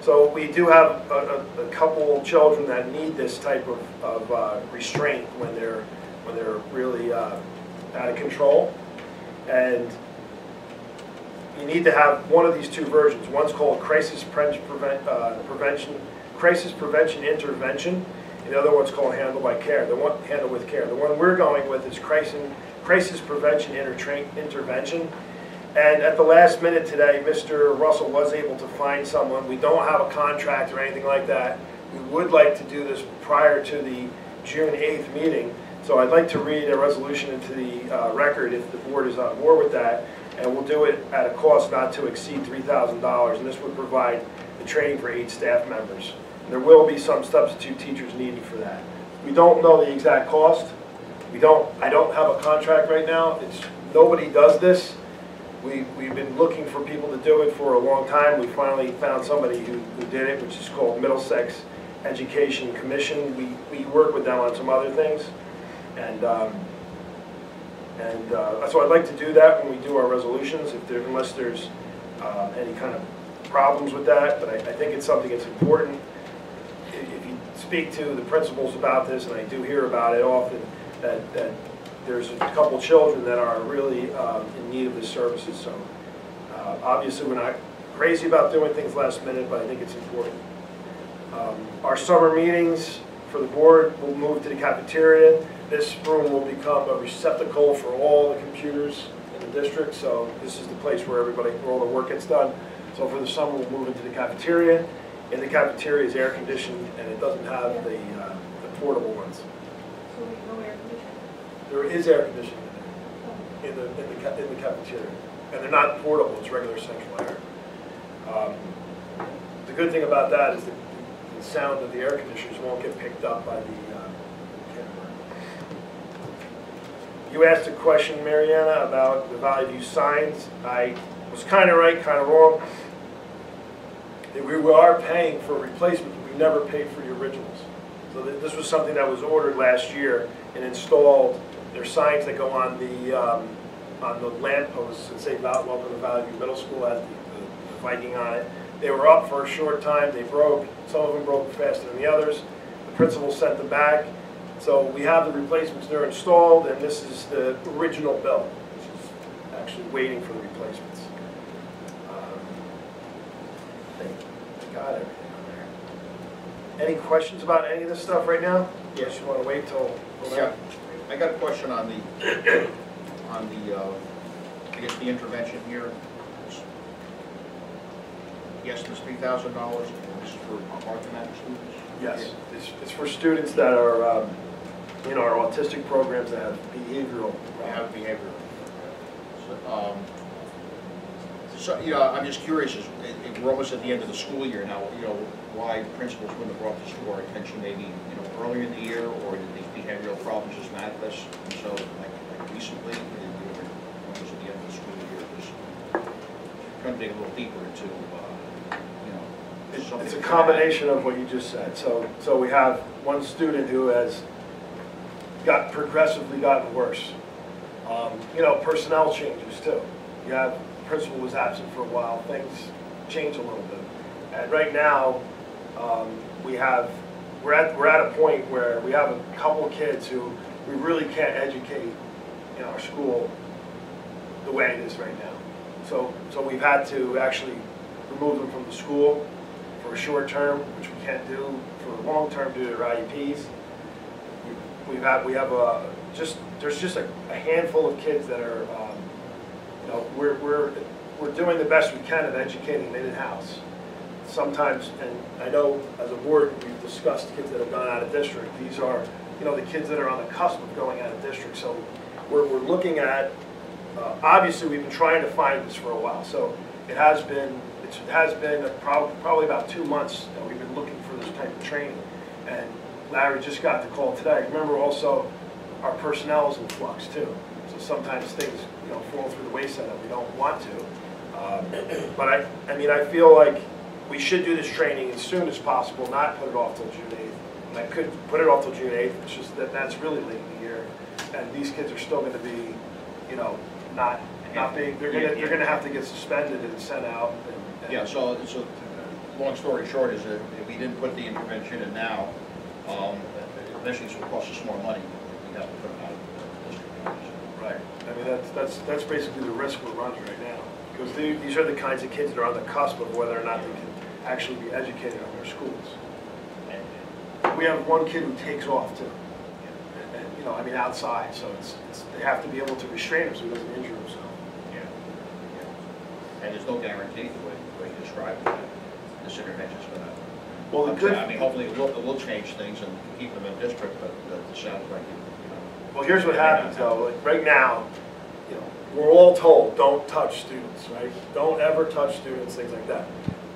[SPEAKER 8] So we do have a couple children that need this type of restraint when they're really out of control, and you need to have one of these two versions. One's called Crisis Prevention Intervention, and the other one's called Handle with Care. The one we're going with is Crisis Prevention Intervention. And at the last minute today, Mr. Russell was able to find someone. We don't have a contract or anything like that. We would like to do this prior to the June 8th meeting. So I'd like to read a resolution into the record if the board is on board with that. And we'll do it at a cost not to exceed $3,000. And this would provide the training for 8 staff members. And there will be some substitute teachers needed for that. We don't know the exact cost. I don't have a contract right now. Nobody does this. We've been looking for people to do it for a long time. We finally found somebody who did it, which is called Middlesex Education Commission. We work with them on some other things, and so I'd like to do that when we do our resolutions, unless there's any kind of problems with that. But I think it's something that's important. If you speak to the principals about this, and I do hear about it often, that there's a couple children that are really in need of the services. So obviously we're not crazy about doing things last minute, but I think it's important. Our summer meetings for the board will move to the cafeteria. This room will become a receptacle for all the computers in the district. So this is the place where all the work gets done. So for the summer we'll move into the cafeteria. And the cafeteria is air conditioned and it doesn't have the portable ones.
[SPEAKER 2] So we no air conditioning?
[SPEAKER 8] There is air conditioning in the cafeteria, and they're not portable. It's regular central air. The good thing about that is that the sound of the air conditioners won't get picked up by the camera. You asked a question, Mariana, about the Valley View signs. I was kind of right, kind of wrong. We are paying for replacement, but we never paid for the originals. So this was something that was ordered last year and installed. There's signs that go on the lampposts that say "Welcome to Valley View Middle School" has the Viking on it. They were up for a short time. They broke. Some of them broke faster than the others. The principal sent them back. So we have the replacements, they're installed, and this is the original bill, which is actually waiting for the replacements. I think I got everything on there. Any questions about any of this stuff right now? Yes, you want to wait till?
[SPEAKER 3] Yeah, I got a question on the, I guess the intervention here. Yes, there's $3,000, this is for arthritic students?
[SPEAKER 8] Yes, it's for students that are in our autistic programs that have behavioral.
[SPEAKER 3] They have behavioral. So, you know, I'm just curious, we're almost at the end of the school year now, you know, why principals wouldn't have brought this to our attention maybe, you know, earlier in the year, or did these behavioral problems just manifest themselves like recently, and you know, almost at the end of the school year, just trying to dig a little deeper into, you know, something.
[SPEAKER 8] It's a combination of what you just said. So we have one student who has progressively gotten worse. You know, personnel changes too. You have principal was absent for a while, things change a little bit. And right now, we're at a point where we have a couple of kids who we really can't educate in our school the way it is right now. So we've had to actually remove them from the school for a short term, which we can't do for a long term due to our IEPs. There's just a handful of kids that are, you know, we're doing the best we can of educating them in-house. Sometimes, and I know as a board we've discussed kids that have gone out of district. These are, you know, the kids that are on the cusp of going out of district. So we're looking at, obviously we've been trying to find this for a while. So it has been probably about 2 months that we've been looking for this type of training. And Larry just got the call today. Remember also, our personnel is in flux too. So sometimes things, you know, fall through the wayside that we don't want to. But I mean, I feel like we should do this training as soon as possible, not put it off till June 8th. And I could put it off till June 8th, it's just that that's really late in the year. And these kids are still gonna be, you know, not being, they're gonna have to get suspended and sent out. And
[SPEAKER 3] Yeah, so long story short is that if we didn't put the intervention in now, eventually it's gonna cost us more money. We have to put it out of district.
[SPEAKER 8] Right. I mean, that's basically the risk we're running right now. Because these are the kinds of kids that are on the cusp of whether or not they can actually be educated in their schools. And we have one kid who takes off too. And you know, I mean, outside, so they have to be able to restrain him so he doesn't injure himself.
[SPEAKER 3] Yeah. And there's no guarantee the way you described it, this intervention's going to.
[SPEAKER 8] Well, the good.
[SPEAKER 3] I mean, hopefully it will change things and keep them in district, but it sounds like you know.
[SPEAKER 8] Well, here's what happens though. Like right now, you know, we're all told don't touch students, right? Don't ever touch students, things like that.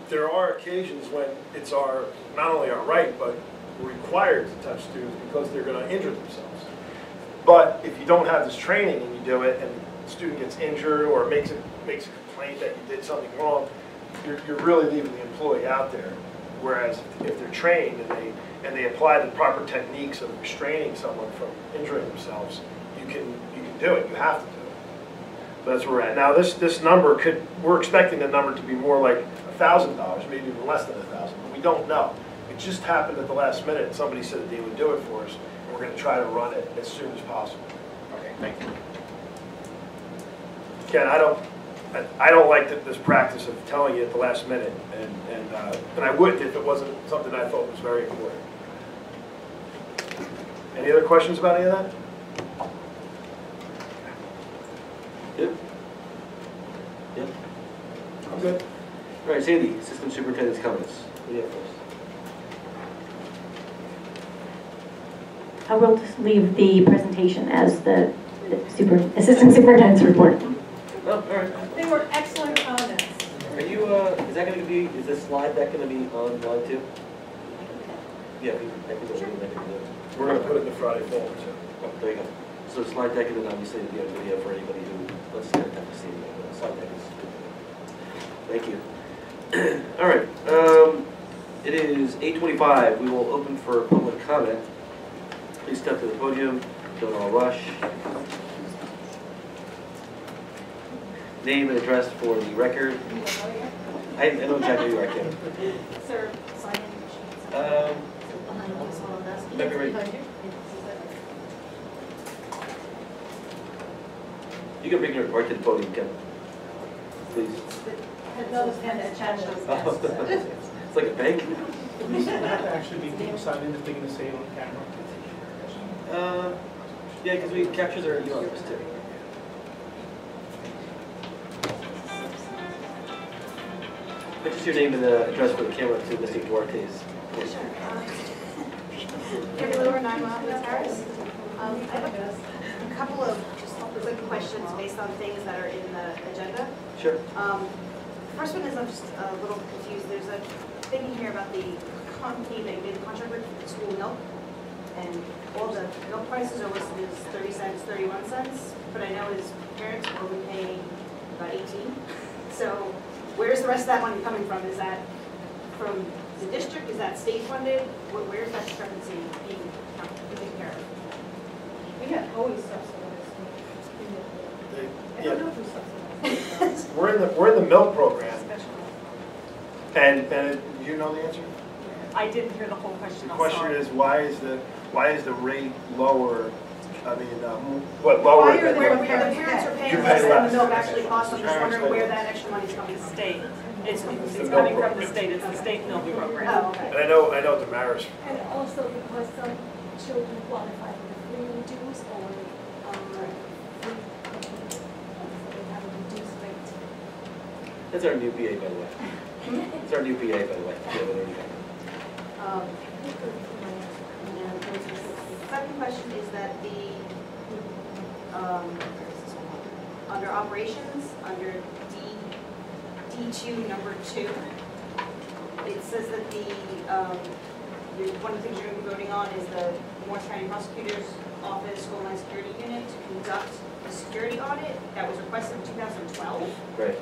[SPEAKER 8] There are occasions when it's not only our right, but we're required to touch students because they're going to injure themselves. But if you don't have this training and you do it, and the student gets injured or makes a complaint that you did something wrong, you're really leaving the employee out there. Whereas if they're trained and they apply the proper techniques of restraining someone from injuring themselves, you can do it. You have to do it. So that's where we're at. Now this number we're expecting the number to be more like $1,000, maybe even less than $1,000, but we don't know. It just happened at the last minute, and somebody said that they would do it for us, and we're going to try to run it as soon as possible.
[SPEAKER 3] Okay, thank you.
[SPEAKER 8] Again, I don't like this practice of telling you at the last minute, and I wouldn't if it wasn't something I thought was very important. Any other questions about any of that?
[SPEAKER 1] Yep. Yep.
[SPEAKER 8] I'm good.
[SPEAKER 1] All right, Sandy, System Superintendent's comments. What do you have first?
[SPEAKER 9] I will just leave the presentation as the Assistant Superintendent's report.
[SPEAKER 1] Oh, all right.
[SPEAKER 2] They were excellent comments.
[SPEAKER 1] Are you, is this slide deck gonna be online too? Yeah, I can go.
[SPEAKER 8] We're going to put it in the Friday folder too.
[SPEAKER 1] Oh, there you go. So slide deck, and then obviously it'll be on video for anybody who wants to have to see the slide deck is. Thank you. All right, it is 8:25. We will open for public comment. Please step to the podium. Don't all rush. Name and address for the record. I know exactly who I can.
[SPEAKER 2] Sir, sign in.
[SPEAKER 1] Maybe right. You can bring your report to the podium, Kevin. Please.
[SPEAKER 2] No, it's kind of attached to this.
[SPEAKER 1] It's like a bank.
[SPEAKER 7] These have to actually be people signed in if they're gonna say it on camera.
[SPEAKER 1] Yeah, because we captures our email address too. But just your name and the address for the camera to Mr. Duarte's.
[SPEAKER 10] Carrie Lower, 9 Mile Terrace. I have a couple of just quick questions based on things that are in the agenda.
[SPEAKER 1] Sure.
[SPEAKER 10] First one is I'm just a little confused. There's a thing in here about the company that you made the contract with, school milk, and all the milk prices are listed as 30 cents, 31 cents, but I know as parents we're only paying about 18. So where's the rest of that money coming from? Is that from the district? Is that state funded? Where's that discrepancy being taken care of?
[SPEAKER 2] We have always subsidized. I don't know if we subsidize.
[SPEAKER 8] We're in the milk program, and you know the answer?
[SPEAKER 2] I didn't hear the whole question.
[SPEAKER 8] The
[SPEAKER 2] I'm
[SPEAKER 8] question
[SPEAKER 2] sorry.
[SPEAKER 8] is, why is the rate lower? I mean, what lower?
[SPEAKER 10] Why are
[SPEAKER 8] than-
[SPEAKER 10] the parents are paying
[SPEAKER 8] You
[SPEAKER 10] less
[SPEAKER 8] pay
[SPEAKER 10] than
[SPEAKER 8] less.
[SPEAKER 10] the milk actually costs? I'm just
[SPEAKER 8] Parents
[SPEAKER 10] wondering
[SPEAKER 8] pay
[SPEAKER 10] where
[SPEAKER 8] less.
[SPEAKER 10] that extra money's coming from.
[SPEAKER 2] State. It's
[SPEAKER 8] milk
[SPEAKER 2] coming from
[SPEAKER 8] program.
[SPEAKER 2] the state. It's the state milk program.
[SPEAKER 10] Oh, okay.
[SPEAKER 8] And I know Damaris.
[SPEAKER 5] And also because some children qualify for the free reduce or they have a reduced rate.
[SPEAKER 1] That's our new BA, by the way. It's our new BA, by the way. Yeah, there you go.
[SPEAKER 10] And the second question is that under operations, under D2 number 2, it says that one of the things you're going to be voting on is the Morris County Prosecutor's Office Homeland Security Unit to conduct a security audit that was requested in 2012.
[SPEAKER 1] Great.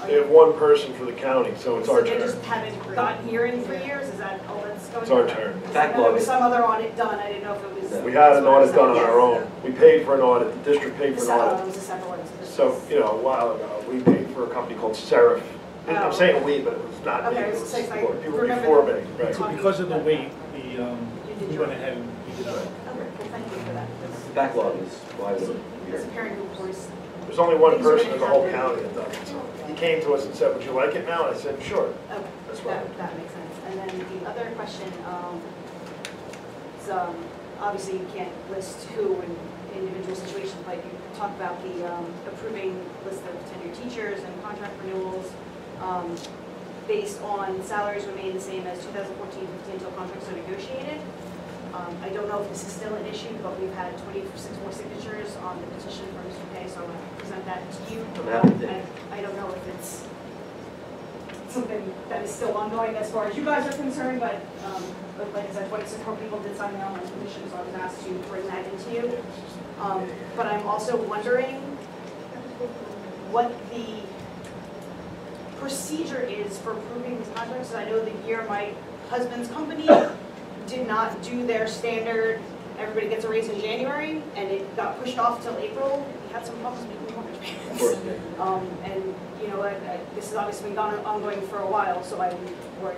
[SPEAKER 8] They have one person for the county, so it's our
[SPEAKER 10] So they
[SPEAKER 8] turn.
[SPEAKER 10] just haven't gotten here in 3 years? Is that all that's going on?
[SPEAKER 8] It's our turn.
[SPEAKER 10] There was some other audit done, I didn't know if it was.
[SPEAKER 8] We had an audit done on our own. We paid for an audit, the district paid for an
[SPEAKER 10] It
[SPEAKER 8] audit.
[SPEAKER 10] was a separate one. this
[SPEAKER 8] So,
[SPEAKER 10] was-
[SPEAKER 8] you know, a while ago, we paid for a company called Seraph. I'm saying we, but it was not me.
[SPEAKER 10] Okay,
[SPEAKER 8] It
[SPEAKER 10] so
[SPEAKER 8] was
[SPEAKER 10] it's like-
[SPEAKER 8] people
[SPEAKER 10] remember
[SPEAKER 8] before
[SPEAKER 10] the-
[SPEAKER 8] me, right.
[SPEAKER 7] So because of the weight,
[SPEAKER 10] You did
[SPEAKER 7] we
[SPEAKER 10] your-
[SPEAKER 7] went ahead and we did our.
[SPEAKER 10] Okay, well, thank you for that.
[SPEAKER 1] The backlog is why we're
[SPEAKER 10] As a
[SPEAKER 1] here.
[SPEAKER 10] parent who, of course,
[SPEAKER 8] There's only one person in the whole county that does it. So he came to us and said, would you like it now? And I said, sure.
[SPEAKER 10] okay,
[SPEAKER 8] That's why.
[SPEAKER 10] that makes sense. And then the other question, obviously you can't list who in individual situations, but you talk about the approving list of tenured teachers and contract renewals based on salaries remain the same as 2014-15 until contracts are negotiated. I don't know if this is still an issue, but we've had 26 more signatures on the petition for Mr. Kay, so I want to present that to you.
[SPEAKER 1] I'm happy to.
[SPEAKER 10] And I don't know if it's something that is still ongoing as far as you guys are concerned, but like I said, 26 more people did sign the online petition, so I was asked to bring that into you. But I'm also wondering what the procedure is for approving these contracts. I know the year my husband's company did not do their standard, everybody gets a raise in January, and it got pushed off till April. We had some problems making mortgage payments.
[SPEAKER 1] Of course, yeah.
[SPEAKER 10] And, you know, this has obviously been ongoing for a while, so I'm worried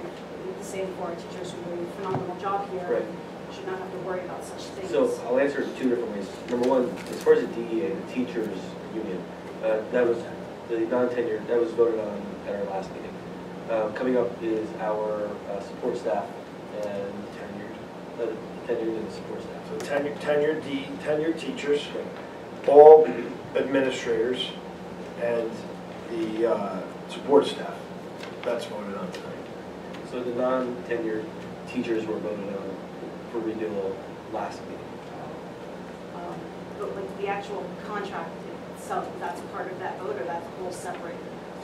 [SPEAKER 10] the same for our teachers who do a phenomenal job here.
[SPEAKER 1] Right.
[SPEAKER 10] And should not have to worry about such things.
[SPEAKER 1] So I'll answer it two different ways. Number one, as far as the DEA, the teachers union, that was the non-tenured, that was voted on at our last meeting. Coming up is our support staff and tenured and support staff.
[SPEAKER 8] So tenured teachers, all administrators, and the support staff. That's voted on tonight.
[SPEAKER 1] So the non-tenured teachers were voted on for renewal last meeting.
[SPEAKER 10] But like the actual contract itself, that's part of that vote, or that's a whole separate?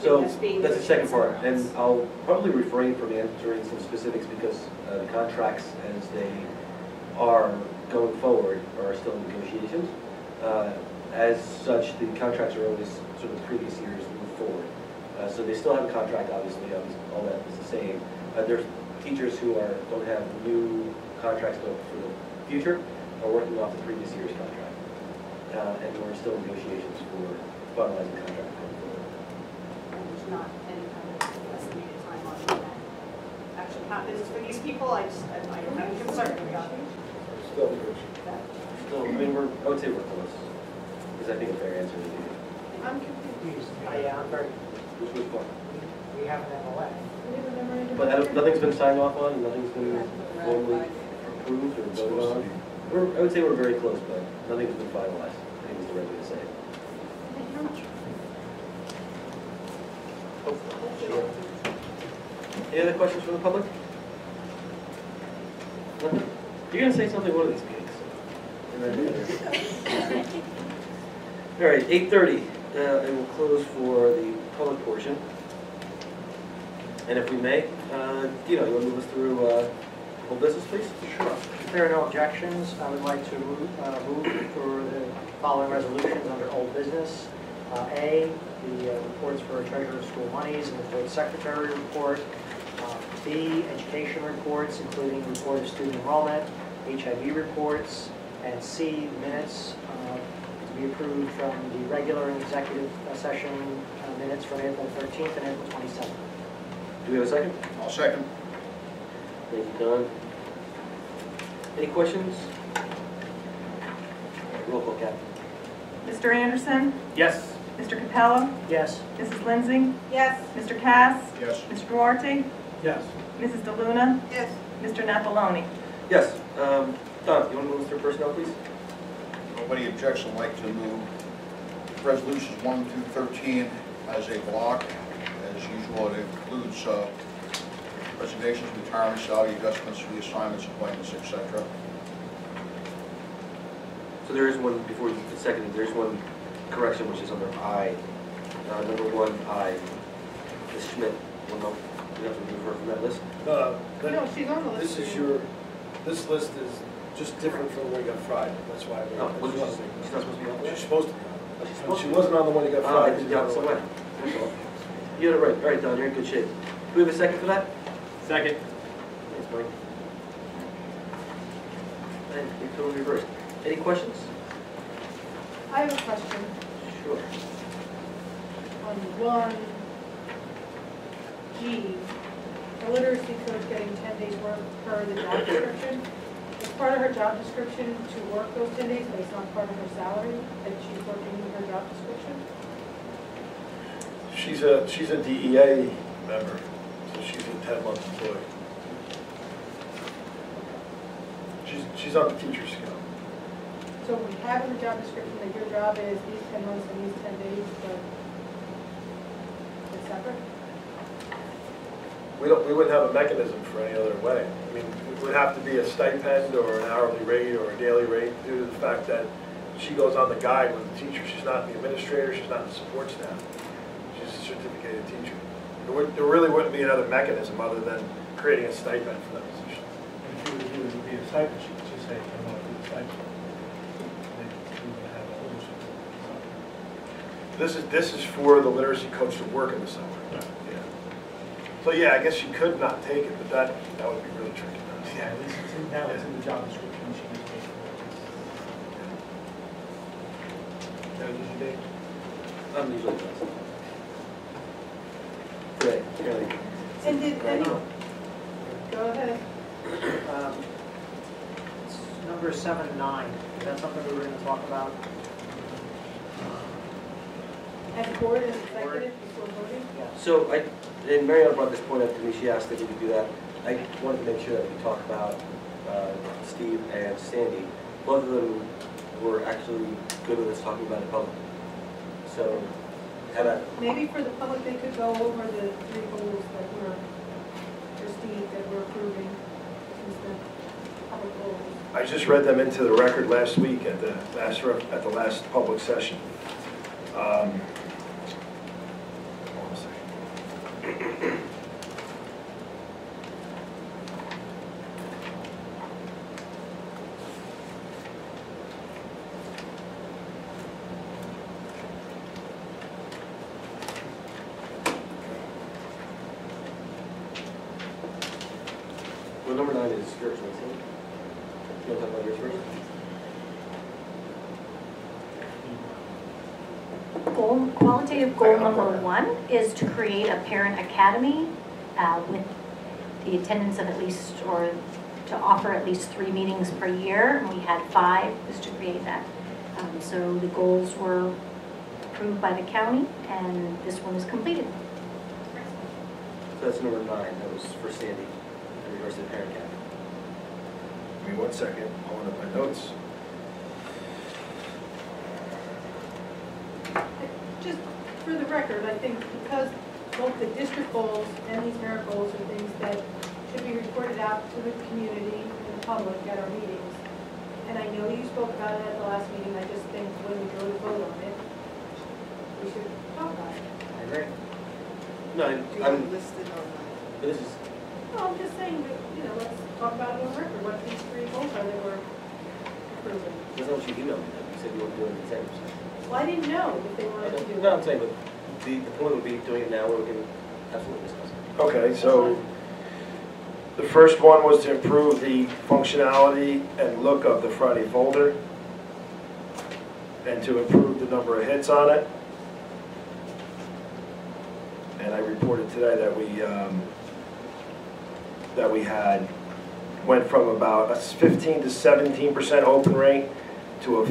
[SPEAKER 1] So
[SPEAKER 10] thing being
[SPEAKER 1] that's the second part,
[SPEAKER 10] somewhere else?
[SPEAKER 1] and I'll probably refrain from answering some specifics because the contracts as they are going forward are still in negotiations. As such, the contracts are always sort of previous years move forward. So they still have a contract, obviously, all that is the same. There's teachers who don't have new contracts for the future, are working off the previous year's contract. And we're still in negotiations for finalizing the contract going forward.
[SPEAKER 10] And there's not any kind of estimated time on when that actually happens for these people. I don't have any concern about
[SPEAKER 8] Still negotiating.
[SPEAKER 10] that.
[SPEAKER 1] Still, I mean, I would say we're close, is I think a fair answer to you.
[SPEAKER 10] Thank I'm confused.
[SPEAKER 11] Yeah, I'm very,
[SPEAKER 1] Which one?
[SPEAKER 11] we have an MLA.
[SPEAKER 1] But nothing's been signed off on, and nothing's been formally approved or voted on. I would say we're very close, but nothing's been finalized, I think is the right way to say it.
[SPEAKER 5] Thank you very much.
[SPEAKER 1] Sure. Any other questions from the public? Nothing? You're gonna say something one of these meetings. All right, 8:30, and we'll close for the public portion. And if we may, Dino, you want to move us through whole business, please?
[SPEAKER 11] Sure. If there are no objections, I would like to move for the following resolutions under old business. A, the reports for treasurer of school monies and the board secretary report. B, education reports, including report of student enrollment, HIV reports. And C, minutes to be approved from the regular and executive session minutes from April 13th and April 27th.
[SPEAKER 1] Do we have a second?
[SPEAKER 3] I'll second.
[SPEAKER 1] Thank you, Don. Any questions? Roll call, Captain.
[SPEAKER 12] Mr. Anderson?
[SPEAKER 6] Yes.
[SPEAKER 12] Mr. Capello?
[SPEAKER 11] Yes.
[SPEAKER 12] Mrs. Lindsay?
[SPEAKER 10] Yes.
[SPEAKER 12] Mr. Cass?
[SPEAKER 3] Yes.
[SPEAKER 12] Mr. Duarte?
[SPEAKER 7] Yes.
[SPEAKER 12] Mrs. DeLuna?
[SPEAKER 10] Yes.
[SPEAKER 12] Mr. Napoloni?
[SPEAKER 1] Yes. Don, you want to move us through personnel, please?
[SPEAKER 3] Nobody objects, I'd like to move resolutions 1 through 13 as a block. As usual, it includes resignations, retirements, salary adjustments, reassignments, appointments, etc.
[SPEAKER 1] So there is one, before you get seconded, there's one correction which is under I, number 1I. Ms. Schmidt, will know, we have to remove her from that list.
[SPEAKER 10] No, she's on the list.
[SPEAKER 8] This list is just different from the one you got Friday, that's why.
[SPEAKER 1] Oh, she's not supposed to be on there?
[SPEAKER 8] She's supposed to be.
[SPEAKER 1] Oh, she's
[SPEAKER 8] When
[SPEAKER 1] supposed
[SPEAKER 8] she
[SPEAKER 1] to be.
[SPEAKER 8] wasn't on the one you got
[SPEAKER 1] Oh, I
[SPEAKER 8] Friday.
[SPEAKER 1] did the opposite way. That's all. You got it right. All right, Don, you're in good shape. Do we have a second for that?
[SPEAKER 6] Second.
[SPEAKER 1] Thanks, Mike. And we totally reversed. Any questions?
[SPEAKER 10] I have a question
[SPEAKER 1] Sure.
[SPEAKER 10] on 1G, the literacy coach getting 10 days work per the job description. Is part of her job description to work those 10 days, but it's not part of her salary, that she's working her job description?
[SPEAKER 8] She's a DEA member, so she's a 10-month employee. She's on the teacher scale.
[SPEAKER 10] So we have in the job description that your job is these 10 months and these 10 days, but it's separate?
[SPEAKER 8] We wouldn't have a mechanism for any other way. I mean, it would have to be a stipend or an hourly rate or a daily rate due to the fact that she goes on the guide with the teacher. She's not the administrator, she's not the support staff. She's a certificated teacher. There really wouldn't be another mechanism other than creating a stipend for that position.
[SPEAKER 7] If you would do it, be a stipend, she could just say, I want to do the stipend. Then you would have a ownership.
[SPEAKER 8] This is for the literacy coach to work in the summer.
[SPEAKER 7] Right.
[SPEAKER 8] Yeah. So yeah, I guess she could not take it, but that would be really tricky.
[SPEAKER 7] Yeah, at least it's in, now it's in the job description, she gets paid for it. That was your day?
[SPEAKER 1] I'm usually last. Great, really.
[SPEAKER 10] And did any, go ahead.
[SPEAKER 11] It's number 7 and 9. Is that something we were going to talk about?
[SPEAKER 10] As board and executive before voting?
[SPEAKER 11] Yeah.
[SPEAKER 1] So and Mariana brought this point up to me, she asked if we could do that. I wanted to make sure that we talk about Steve and Sandy. Both of them were actually good with us talking about it publicly. So, how about,
[SPEAKER 10] Maybe for the public, they could go over the 3 goals that were, for Steve, that we're approving, since the public goals.
[SPEAKER 8] I just read them into the record last week at the last public session. Hold on a second.
[SPEAKER 1] well, number 9 is yours, right, Sandy? You want to talk about yours first?
[SPEAKER 9] Qualitative goal number 1 is to create a parent academy with the attendance of at least, or to offer at least 3 meetings per year. And we had 5, is to create that. So the goals were approved by the county, and this one is completed.
[SPEAKER 1] So that's number 9, that was for Sandy, in regards to the parent cap.
[SPEAKER 8] Give me 1 second, pulling up my notes.
[SPEAKER 13] Just for the record, I think because both the district goals and these merit goals are things that should be reported out to the community and the public at our meetings. And I know you spoke about it at the last meeting, I just think when we go to vote on it, we should talk about it.
[SPEAKER 1] I agree. No, I'm listed on that. This is,
[SPEAKER 13] No, I'm just saying, that, you know, let's talk about it on record, what these 3 goals are that we're approving.
[SPEAKER 1] that's not what you emailed me, though. You said you want to do it in the executive session.
[SPEAKER 13] Well, I didn't know if they wanted to do it.
[SPEAKER 1] No, I'm saying, but the point would be doing it now where we can absolutely discuss it.
[SPEAKER 8] Okay, so the first one was to improve the functionality and look of the Friday folder and to improve the number of hits on it. And I reported today that we had went from about a 15 to 17% open rate to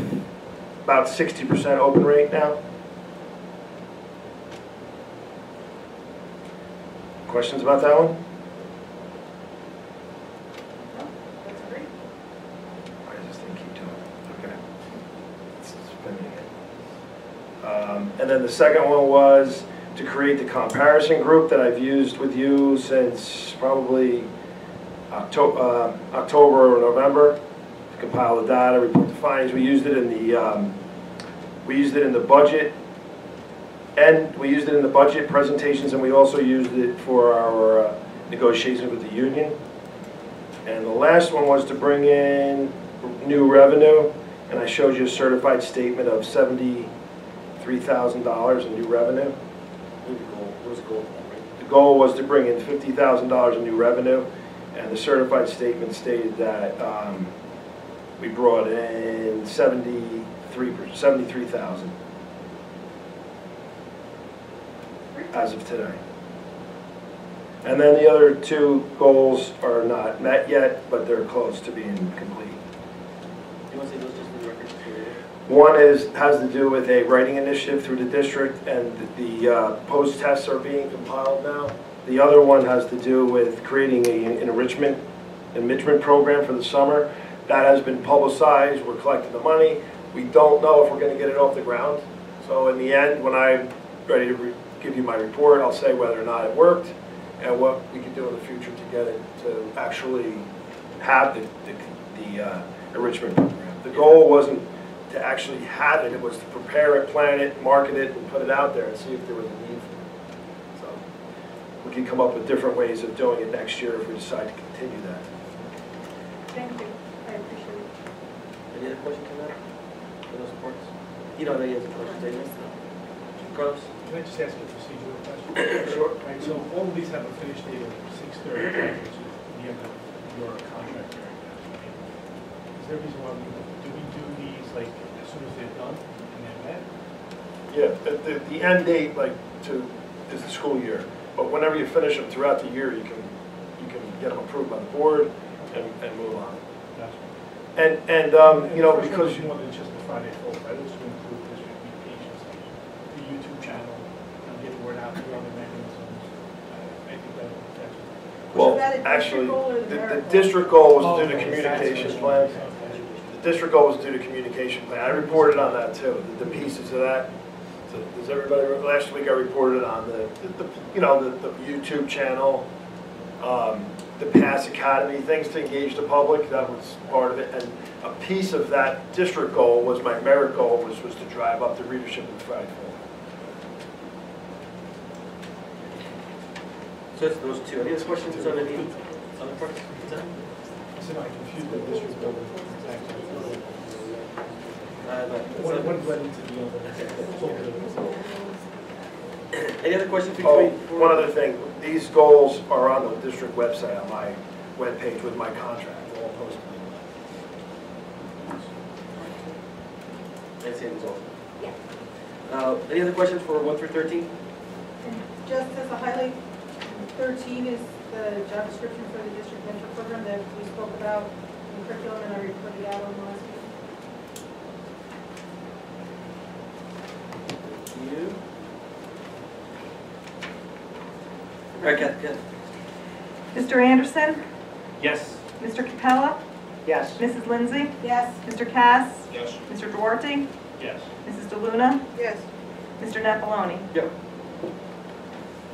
[SPEAKER 8] about 60% open rate now. Questions about that one?
[SPEAKER 13] That's great.
[SPEAKER 8] Why does this thing keep doing it? Okay. It's spinning it. And then the second one was to create the comparison group that I've used with you since probably October or November. To compile the data, report the findings. We used it in the budget. And we used it in the budget presentations, and we also used it for our negotiations with the union. And the last one was to bring in new revenue, and I showed you a certified statement of $73,000 in new revenue.
[SPEAKER 1] What was the goal?
[SPEAKER 8] The goal was to bring in $50,000 in new revenue, and the certified statement stated that we brought in $73,000. As of today. And then the other 2 goals are not met yet, but they're close to being complete.
[SPEAKER 1] You want to say those just for the record?
[SPEAKER 8] One has to do with a writing initiative through the district, and the post-tests are being compiled now. The other one has to do with creating an enrichment program for the summer. That has been publicized. We're collecting the money. We don't know if we're going to get it off the ground. So in the end, when I'm ready to give you my report, I'll say whether or not it worked and what we can do in the future to get it to actually have the enrichment program. The goal wasn't to actually have it, it was to prepare it, plan it, market it, and put it out there and see if there was a need for it. So we can come up with different ways of doing it next year if we decide to continue that.
[SPEAKER 13] Thank you, I appreciate it.
[SPEAKER 1] Any other questions on that? For those reports? You know, any other questions, David? Carlos?
[SPEAKER 7] Can I just ask a procedural question?
[SPEAKER 1] Sure.
[SPEAKER 7] Right, so all of these have a finish date of 6/30, which is the end of your contract period. Right? Is there a reason why we do these like as soon as they're done and they're met?
[SPEAKER 8] Yeah, the end date is the school year, but whenever you finish them throughout the year, you can get them approved by the board and move on.
[SPEAKER 7] Gotcha.
[SPEAKER 8] And you know, because
[SPEAKER 7] more than just the Friday full, right? It's to include district communications, the YouTube channel, and get the word out to other mechanisms. I think that's
[SPEAKER 8] well,
[SPEAKER 13] Was that a
[SPEAKER 8] actually,
[SPEAKER 13] district goal or the
[SPEAKER 8] the
[SPEAKER 13] merit goal?
[SPEAKER 8] district goal was to do the
[SPEAKER 7] okay,
[SPEAKER 8] communications
[SPEAKER 7] that's
[SPEAKER 8] plan.
[SPEAKER 7] what it was.
[SPEAKER 8] The district goal was to do the communication plan. I reported on that too, the pieces of that. So does everybody, last week I reported on the YouTube channel, the PASS Academy, things to engage the public, that was part of it. And a piece of that district goal was my merit goal, was to drive up the readership of the Friday Folder.
[SPEAKER 1] So that's those 2. Any other questions on any other parts?
[SPEAKER 7] So I confused the district building. What led into the other?
[SPEAKER 1] Any other questions?
[SPEAKER 8] Oh, one other thing, these goals are on the district website, on my webpage with my contract, all posted.
[SPEAKER 1] And same result.
[SPEAKER 5] Yeah.
[SPEAKER 1] Any other questions for 1 through 13?
[SPEAKER 13] Just as a highlight, 13 is the job description for the district mentor program that we spoke about in curriculum and I reported out on last week.
[SPEAKER 1] All right, Kathy.
[SPEAKER 12] Mr. Anderson?
[SPEAKER 6] Yes.
[SPEAKER 12] Mr. Capella?
[SPEAKER 11] Yes.
[SPEAKER 12] Mrs. Lindsay?
[SPEAKER 13] Yes.
[SPEAKER 12] Mr. Cass?
[SPEAKER 3] Yes.
[SPEAKER 12] Mr. Duarte?
[SPEAKER 7] Yes.
[SPEAKER 12] Mrs. DeLuna?
[SPEAKER 13] Yes.
[SPEAKER 12] Mr. Napoloni?
[SPEAKER 1] Yep.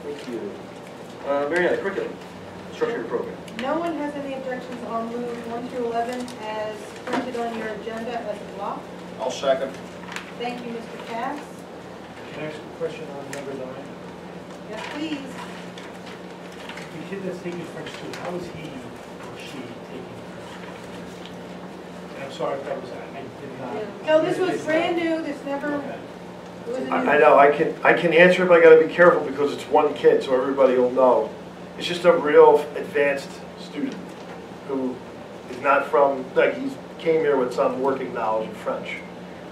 [SPEAKER 1] Thank you. Mariana, curriculum, structured program.
[SPEAKER 13] No one has any objections. I'll move 1 through 11 as printed on your agenda as a block.
[SPEAKER 3] I'll second.
[SPEAKER 13] Thank you, Mr. Cass.
[SPEAKER 7] Can I ask a question on number 9?
[SPEAKER 13] Yes, please.
[SPEAKER 7] The kid that's taking French 2, how is he or she taking French 2? And I'm sorry if that was, I did not.
[SPEAKER 13] No, this was brand new. This never,
[SPEAKER 7] Okay.
[SPEAKER 13] it was a new.
[SPEAKER 8] I know, I can answer it, but I gotta be careful because it's one kid, so everybody will know. It's just a real advanced student who is not from, like, he came here with some working knowledge of French.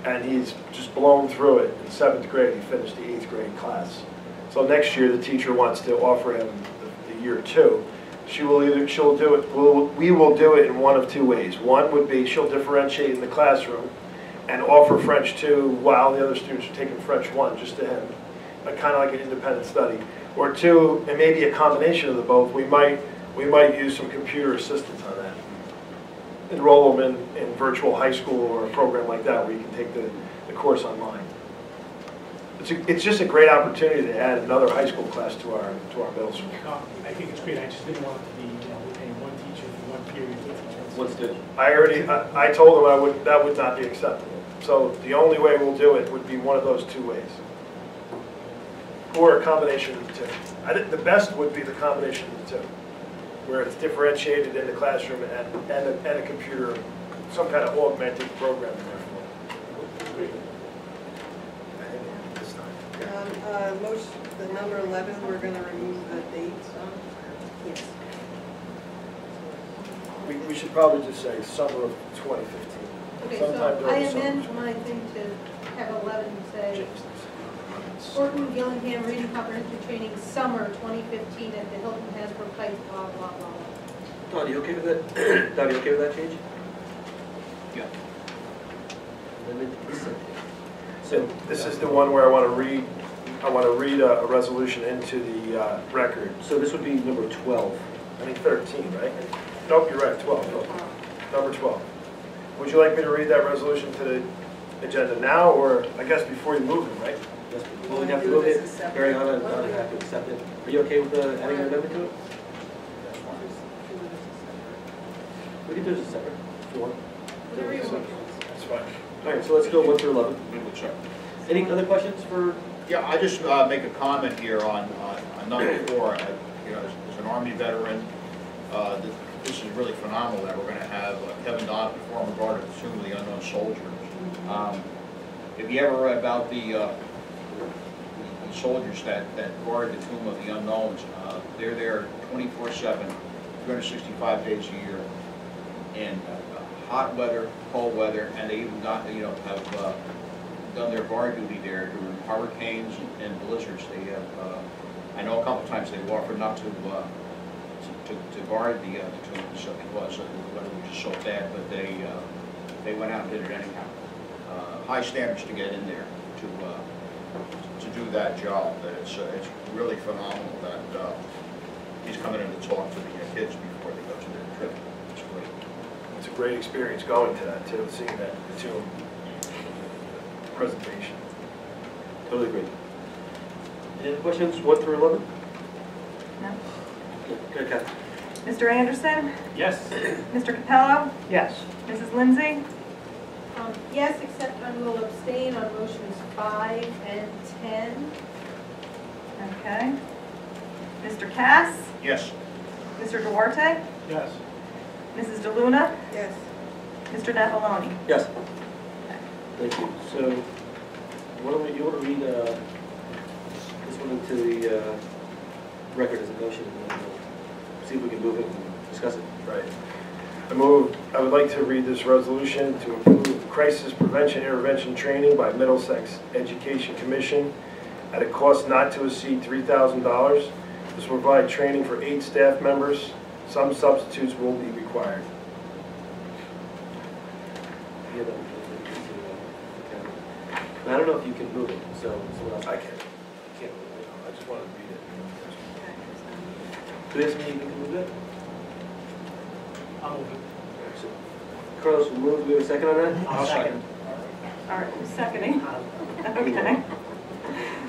[SPEAKER 8] And he's just blown through it. In 7th grade, he finished the 8th grade class. So next year, the teacher wants to offer him the year 2. She'll do it, we will do it in one of 2 ways. One would be she'll differentiate in the classroom and offer French 2 while the other students are taking French 1 just to him, kind of like an independent study. Or 2, and maybe a combination of the both, we might use some computer assistance on that. Enroll them in virtual high school or a program like that where you can take the course online. It's just a great opportunity to add another high school class to our middle school.
[SPEAKER 7] No, I think it's great, I just didn't want it to be, we're paying one teacher for one period.
[SPEAKER 1] What's the,
[SPEAKER 8] I told them that would not be acceptable. So the only way we'll do it would be one of those 2 ways. Or a combination of the 2. I think the best would be the combination of the 2, where it's differentiated in the classroom and a computer, some kind of augmented program in there for it. I think this time.
[SPEAKER 14] Motion, the number 11, we're going to remove the dates. Yes.
[SPEAKER 8] We should probably just say summer of 2015.
[SPEAKER 13] Okay,
[SPEAKER 8] Sometime
[SPEAKER 13] so
[SPEAKER 8] during
[SPEAKER 13] I
[SPEAKER 8] the summer.
[SPEAKER 13] amend my thing to have 11 say, Orton Gillingham Reading Comprehensive Training Summer 2015 at the Hilton Hasbrook Heights, blah, blah, blah.
[SPEAKER 1] Don, you okay with that? Don, you okay with that change?
[SPEAKER 6] Yeah.
[SPEAKER 1] Amendment consent.
[SPEAKER 8] So this is the one where I want to read a resolution into the record.
[SPEAKER 1] So this would be number 12.
[SPEAKER 8] I mean 13, right? Nope, you're right, 12. Number 12. Would you like me to read that resolution to the agenda now, or I guess before you move it, right?
[SPEAKER 1] Yes, well, we'd have to move it. Mariana and Don have to accept it. Are you okay with adding an amendment to it? We can do this separate if you want.
[SPEAKER 13] Whatever you want.
[SPEAKER 8] That's fine.
[SPEAKER 1] All right, so let's go 1 through 11.
[SPEAKER 3] We will check.
[SPEAKER 1] Any other questions for?
[SPEAKER 3] Yeah, I just make a comment here on number 4. You know, as an Army veteran, this is really phenomenal that we're going to have Kevin Donovan, former guard at the Tomb of the Unknown Soldier. If you ever read about the soldiers that guard the Tomb of the Unknowns, they're there 24/7, 365 days a year, in hot weather, cold weather, and they even have done their guard duty there during hurricanes and blizzards. They have, I know a couple times they've offered not to guard the tomb because the weather was just so bad, but they went out and did it anyhow. High standards to get in there to do that job. That it's really phenomenal that he's coming in to talk to the kids before they go to their trip. It's great.
[SPEAKER 8] It's a great experience going to that too, seeing that tomb presentation.
[SPEAKER 1] Totally agree. Any other questions, 1 through 11?
[SPEAKER 12] No.
[SPEAKER 1] Good, Kathy.
[SPEAKER 12] Mr. Anderson?
[SPEAKER 6] Yes.
[SPEAKER 12] Mr. Capello?
[SPEAKER 11] Yes.
[SPEAKER 12] Mrs. Lindsay?
[SPEAKER 13] Yes, except I will abstain on motions 5 and 10.
[SPEAKER 12] Okay. Mr. Cass?
[SPEAKER 3] Yes.
[SPEAKER 12] Mr. Duarte?
[SPEAKER 7] Yes.
[SPEAKER 12] Mrs. DeLuna?
[SPEAKER 14] Yes.
[SPEAKER 12] Mr. Napoloni?
[SPEAKER 1] Yes. Thank you. So, you want to read this one into the record as a motion, and then we'll see if we can move it and discuss it.
[SPEAKER 8] Right. I would like to read this resolution to approve crisis prevention intervention training by Middlesex Education Commission at a cost not to exceed $3,000. This will provide training for 8 staff members. Some substitutes will be required.
[SPEAKER 1] Yeah, I don't know if you can move it, so someone else.
[SPEAKER 8] I can't. I just want to read it.
[SPEAKER 1] Do we have somebody who can move that?
[SPEAKER 7] I'll move it.
[SPEAKER 1] So, Carlos will move, do we have a second on that?
[SPEAKER 11] I'll second.
[SPEAKER 12] All right, who's seconding? Okay.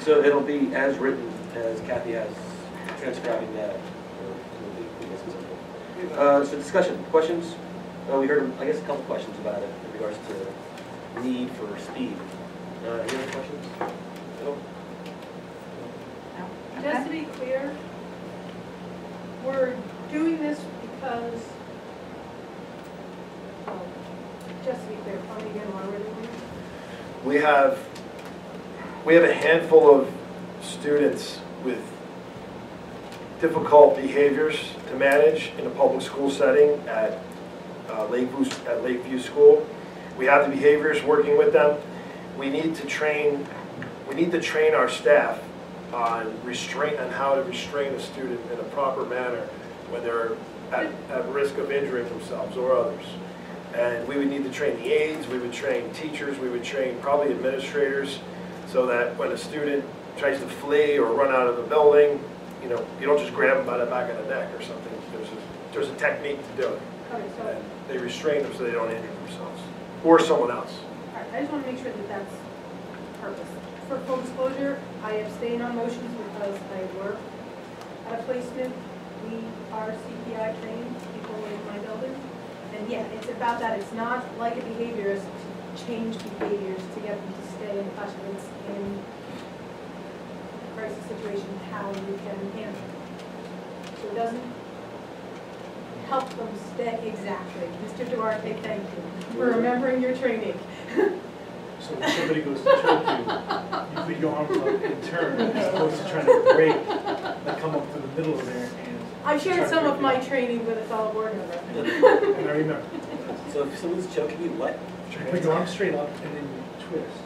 [SPEAKER 1] So it'll be as written, as Kathy has transcribing that. So discussion, questions? We heard, I guess, a couple questions about it in regards to need for speed. Any other questions? No?
[SPEAKER 13] Just to be clear, we're doing this because, just to be clear, tell me again why we're doing this.
[SPEAKER 8] We have a handful of students with difficult behaviors to manage in a public school setting at Lakeview School. We have the behaviors working with them. We need to train our staff on how to restrain a student in a proper manner when they're at risk of injuring themselves or others. And we would need to train the aides, we would train teachers, we would train probably administrators, so that when a student tries to flee or run out of the building, you don't just grab them by the back of the neck or something. There's a technique to do it.
[SPEAKER 13] Okay, so,
[SPEAKER 8] And they restrain them so they don't injure themselves or someone else.
[SPEAKER 13] all right, I just want to make sure that that's purpose. For full disclosure, I abstain on motions because I work at a placement. We are CPI trained people in my building. And yeah, it's about that. It's not like a behaviorist to change behaviors to get them to stay in the classroom. It's in a crisis situation how you can handle it. So it doesn't help them stay exactly. Mr. Duarte, thank you for remembering your training.
[SPEAKER 7] So when somebody goes to choke you put your arms up and turn, as opposed to trying to break, like come up to the middle of there and...
[SPEAKER 13] I shared some of my training with a fellow board member.
[SPEAKER 7] And I remember.
[SPEAKER 1] So if someone's choking you, what?
[SPEAKER 7] You put your arms straight up and then you twist.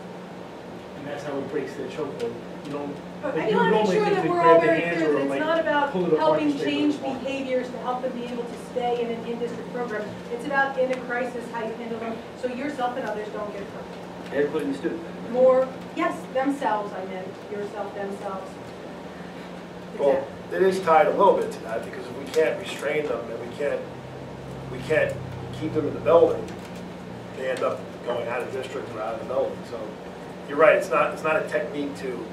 [SPEAKER 7] And that's how it breaks the chokehold. You don't...
[SPEAKER 13] But
[SPEAKER 7] like
[SPEAKER 13] I
[SPEAKER 7] you
[SPEAKER 13] want to make
[SPEAKER 7] normally
[SPEAKER 13] sure
[SPEAKER 7] think
[SPEAKER 13] that
[SPEAKER 7] to
[SPEAKER 13] we're
[SPEAKER 7] grab
[SPEAKER 13] all
[SPEAKER 7] the
[SPEAKER 13] very
[SPEAKER 7] hands
[SPEAKER 13] clear
[SPEAKER 7] or,
[SPEAKER 13] that it's
[SPEAKER 7] like,
[SPEAKER 13] not about
[SPEAKER 7] pull it apart
[SPEAKER 13] helping
[SPEAKER 7] and stay
[SPEAKER 13] change
[SPEAKER 7] with one.
[SPEAKER 13] behaviors to help them be able to stay in an in-district program. It's about in a crisis, how you handle them, so yourself and others don't get hurt.
[SPEAKER 1] Including the student.
[SPEAKER 13] More, yes, themselves, I meant, yourself, themselves.
[SPEAKER 8] Well,
[SPEAKER 13] Exactly.
[SPEAKER 8] it is tied a little bit to that, because if we can't restrain them and we can't keep them in the building, they end up going out of district or out of the building. So you're right, it's not a technique to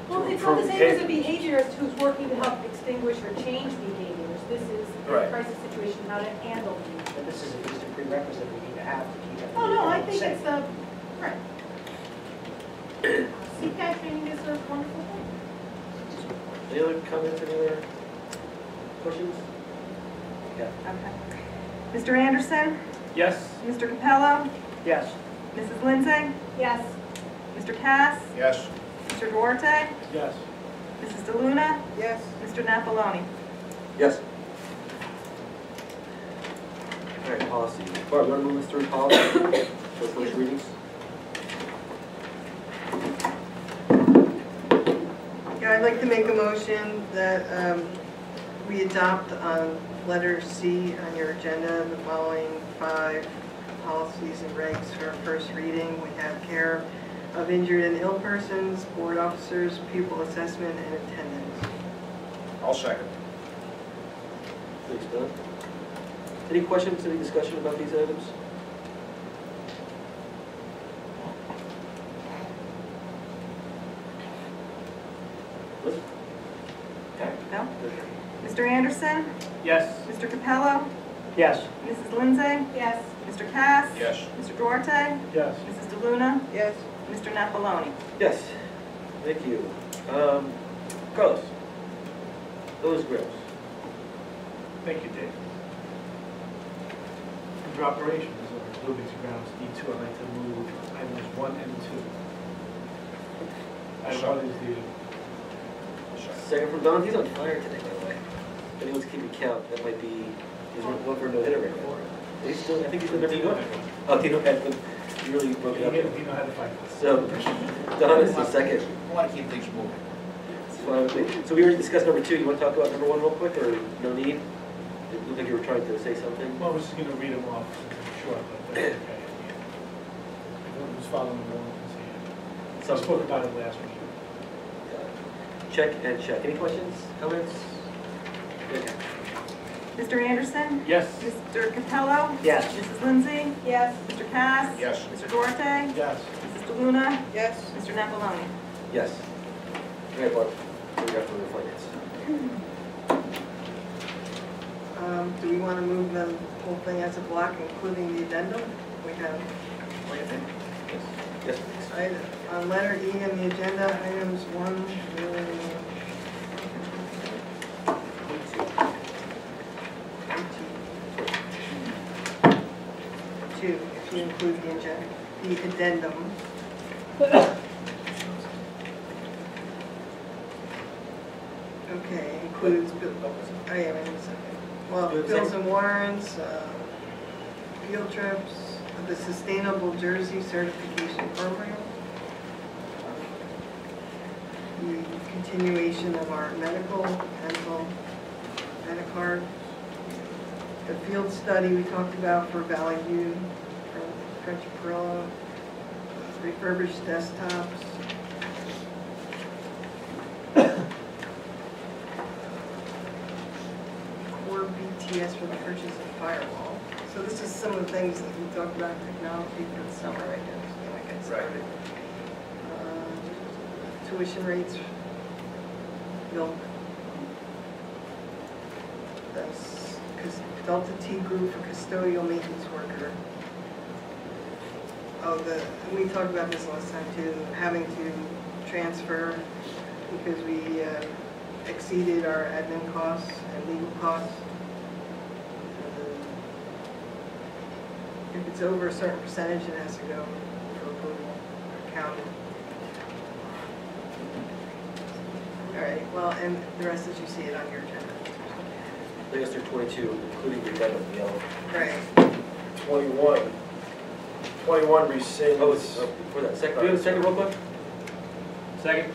[SPEAKER 13] Well, it's not
[SPEAKER 8] improve
[SPEAKER 13] the same as a
[SPEAKER 8] behavior.
[SPEAKER 13] behaviorist who's working to help extinguish or change behaviors. This is in a
[SPEAKER 8] Right.
[SPEAKER 13] crisis situation, how to handle them.
[SPEAKER 11] But this is at least a prerequisite we need to have to keep everything
[SPEAKER 13] Oh, no, I think
[SPEAKER 11] safe.
[SPEAKER 13] it's a, right. CPI training is a wonderful thing.
[SPEAKER 1] Any other comments, any other questions? Yeah.
[SPEAKER 12] Okay. Mr. Anderson?
[SPEAKER 6] Yes?
[SPEAKER 12] Mr. Capello?
[SPEAKER 11] Yes.
[SPEAKER 12] Mrs. Lindsay?
[SPEAKER 13] Yes.
[SPEAKER 12] Mr. Cass?
[SPEAKER 3] Yes.
[SPEAKER 12] Mr. Duarte?
[SPEAKER 7] Yes.
[SPEAKER 12] Mrs. DeLuna?
[SPEAKER 14] Yes.
[SPEAKER 12] Mr. Napoloni?
[SPEAKER 1] Yes. All right, policy. Barb, you want to move us through policy for first readings?
[SPEAKER 14] Yeah, I'd like to make a motion that we adopt letter C on your agenda, the following 5 policies and regs for first reading. We have care of injured and ill persons, board officers, pupil assessment, and attendance.
[SPEAKER 3] I'll second.
[SPEAKER 1] Thanks, Don. Any questions, any discussion about these items? Liz? Okay.
[SPEAKER 12] No? Mr. Anderson?
[SPEAKER 6] Yes?
[SPEAKER 12] Mr. Capello?
[SPEAKER 11] Yes.
[SPEAKER 12] Mrs. Lindsay?
[SPEAKER 13] Yes.
[SPEAKER 12] Mr. Cass?
[SPEAKER 3] Yes.
[SPEAKER 12] Mr. Duarte?
[SPEAKER 7] Yes.
[SPEAKER 12] Mrs. DeLuna?
[SPEAKER 14] Yes.
[SPEAKER 12] Mr. Napoloni?
[SPEAKER 1] Yes. Thank you. Carlos? Those grills.
[SPEAKER 7] Thank you, Dave. Under operations or buildings and grounds, D2, I'd like to move items 1 and 2. Item 1 is the
[SPEAKER 1] Second from Don. He's on fire today, by the way. If anyone's keeping count, that might be, he's going for a no-hitter right now. He's still, I think he's in the Tino. Oh, Tino Head, you really broke it up.
[SPEAKER 7] you know how to fight.
[SPEAKER 1] So, Don is the second.
[SPEAKER 3] I want to keep things moving.
[SPEAKER 1] It's fine with me. So we already discussed number 2. You want to talk about number 1 real quick, or no need? It looked like you were trying to say something.
[SPEAKER 7] Well, I was just going to read them off, since I'm short, but that's okay. Everyone who's following along can see it. We spoke about it last week.
[SPEAKER 1] Check and check. Any questions, comments? Okay.
[SPEAKER 12] Mr. Anderson?
[SPEAKER 6] Yes.
[SPEAKER 12] Mr. Capello?
[SPEAKER 11] Yes.
[SPEAKER 12] Mrs. Lindsay?
[SPEAKER 13] Yes.
[SPEAKER 12] Mr. Cass?
[SPEAKER 3] Yes.
[SPEAKER 12] Mr. Duarte?
[SPEAKER 7] Yes.
[SPEAKER 12] Mrs. DeLuna?
[SPEAKER 14] Yes.
[SPEAKER 12] Mr. Napoloni?
[SPEAKER 1] Yes. Okay, Barb, what do you got for the finance?
[SPEAKER 14] Do we want to move the whole thing as a block, including the addendum? We have,
[SPEAKER 1] Yes, please.
[SPEAKER 14] on letter E on the agenda, items 1 through 2, if you include the addendum. Okay, includes, oh yeah, wait a second. Well,
[SPEAKER 1] Do it
[SPEAKER 14] bills
[SPEAKER 1] second.
[SPEAKER 14] and warrants, field trips, the Sustainable Jersey Certification Program, the continuation of our medical, dental, Medicard, the field study we talked about for Valley View, for French Perillo, refurbished desktops, core BTS for the purchase of firewall. So this is some of the things that we talked about technology for the summer, I guess, when I get started. Tuition rates, milk. That's Delta T group for custodial maintenance worker. Oh, we talked about this last time too, having to transfer because we exceeded our admin costs and legal costs. If it's over a certain percentage, it has to go for approval, counted. All right, well, and the rest as you see it on your agenda.
[SPEAKER 1] I guess they're 22, including the addendum, the yellow.
[SPEAKER 14] Right.
[SPEAKER 8] 21 rescinds.
[SPEAKER 1] Oh, it's, before that, second, do we have a second real quick?
[SPEAKER 6] Second?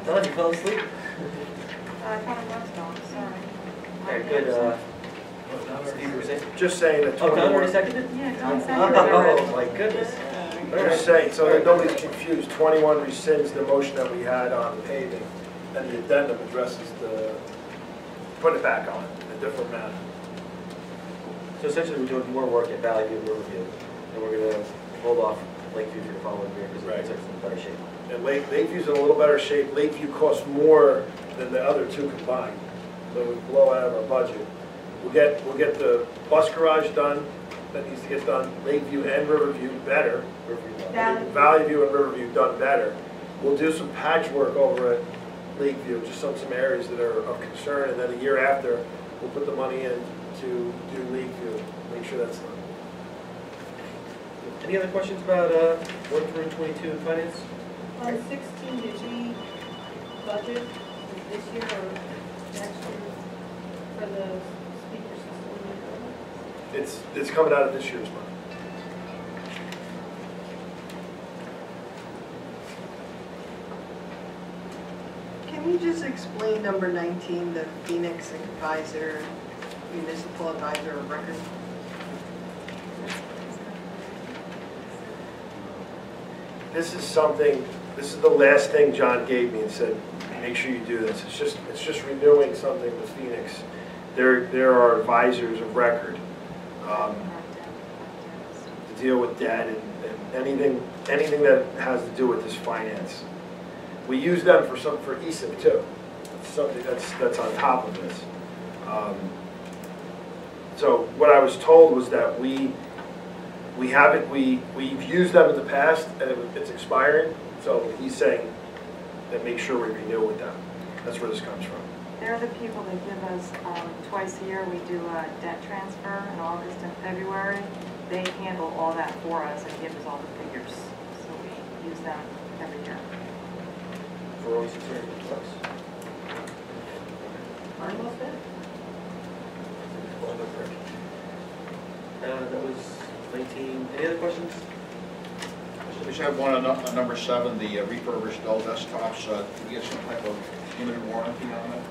[SPEAKER 1] Don, you fell asleep?
[SPEAKER 12] County Blackstone, sorry.
[SPEAKER 1] All right, good, Steve, you were saying?
[SPEAKER 8] Just saying that
[SPEAKER 1] Oh, Don
[SPEAKER 8] 21.
[SPEAKER 1] already seconded?
[SPEAKER 12] Yeah, Don seconded it
[SPEAKER 1] Oh,
[SPEAKER 12] already.
[SPEAKER 1] my goodness.
[SPEAKER 8] Just saying, so that nobody's confused, 21 rescinds the motion that we had on paving, and the addendum addresses put it back on, in a different manner.
[SPEAKER 1] So essentially, we're doing more work at Valley View and Riverview, and we're gonna hold off Lakeview for the following year, because
[SPEAKER 8] Right.
[SPEAKER 1] it's in better shape.
[SPEAKER 8] And Lakeview's in a little better shape. Lakeview costs more than the other two combined, so we blow out of our budget. We'll get the bus garage done, that needs to get done, Lakeview and Riverview better. Valley View and Riverview done better. We'll do some patchwork over at Lakeview, just some areas that are of concern, and then a year after, we'll put the money in to do Lakeview, make sure that's done.
[SPEAKER 1] Any other questions about 1 through 22 in finance?
[SPEAKER 13] On 16, did we budget this year or next year for the speaker system?
[SPEAKER 8] It's coming out of this year's money.
[SPEAKER 14] Can you just explain number 19, the Phoenix Advisor, Municipal Advisor of Record?
[SPEAKER 8] This is the last thing John gave me and said, make sure you do this. It's just renewing something with Phoenix. There are advisors of record to deal with debt and anything that has to do with this finance. We use them for ESIP too. It's something that's on top of this. So what I was told was that we've used them in the past and it's expiring. So he's saying that make sure we renew with them. That's where this comes from.
[SPEAKER 12] They're the people that give us, twice a year, we do a debt transfer in August and February. They handle all that for us and give us all the figures. So we use them every year.
[SPEAKER 1] For only $600.
[SPEAKER 13] Almost it.
[SPEAKER 1] That was 19. Any other questions?
[SPEAKER 3] We just have one on number 7, the refurbished Dell desktops. Do we get some type of limited warranty on that?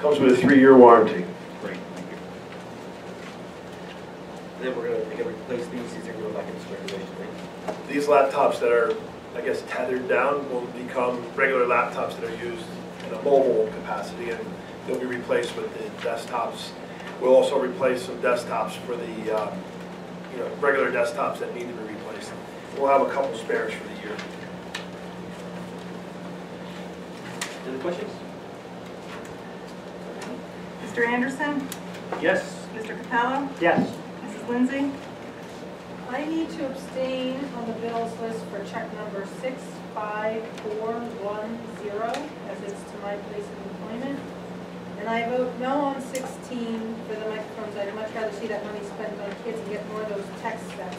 [SPEAKER 8] Comes with a 3-year warranty.
[SPEAKER 3] Great, thank you.
[SPEAKER 1] Then we're going to replace these are going to go back into circulation, right?
[SPEAKER 8] These laptops that are, I guess, tethered down will become regular laptops that are used in a mobile capacity, and they'll be replaced with the desktops. We'll also replace some desktops for the, regular desktops that need to be replaced. We'll have a couple spares for the year.
[SPEAKER 1] Any questions?
[SPEAKER 12] Mr. Anderson?
[SPEAKER 6] Yes.
[SPEAKER 12] Mr. Capello?
[SPEAKER 11] Yes.
[SPEAKER 12] Mrs. Lindsay?
[SPEAKER 13] I need to abstain on the bills list for check number 65410, as it's to my place of employment. And I vote no on 16 for the microphones. I'd much rather see that money spent on kids and get more of those tech specs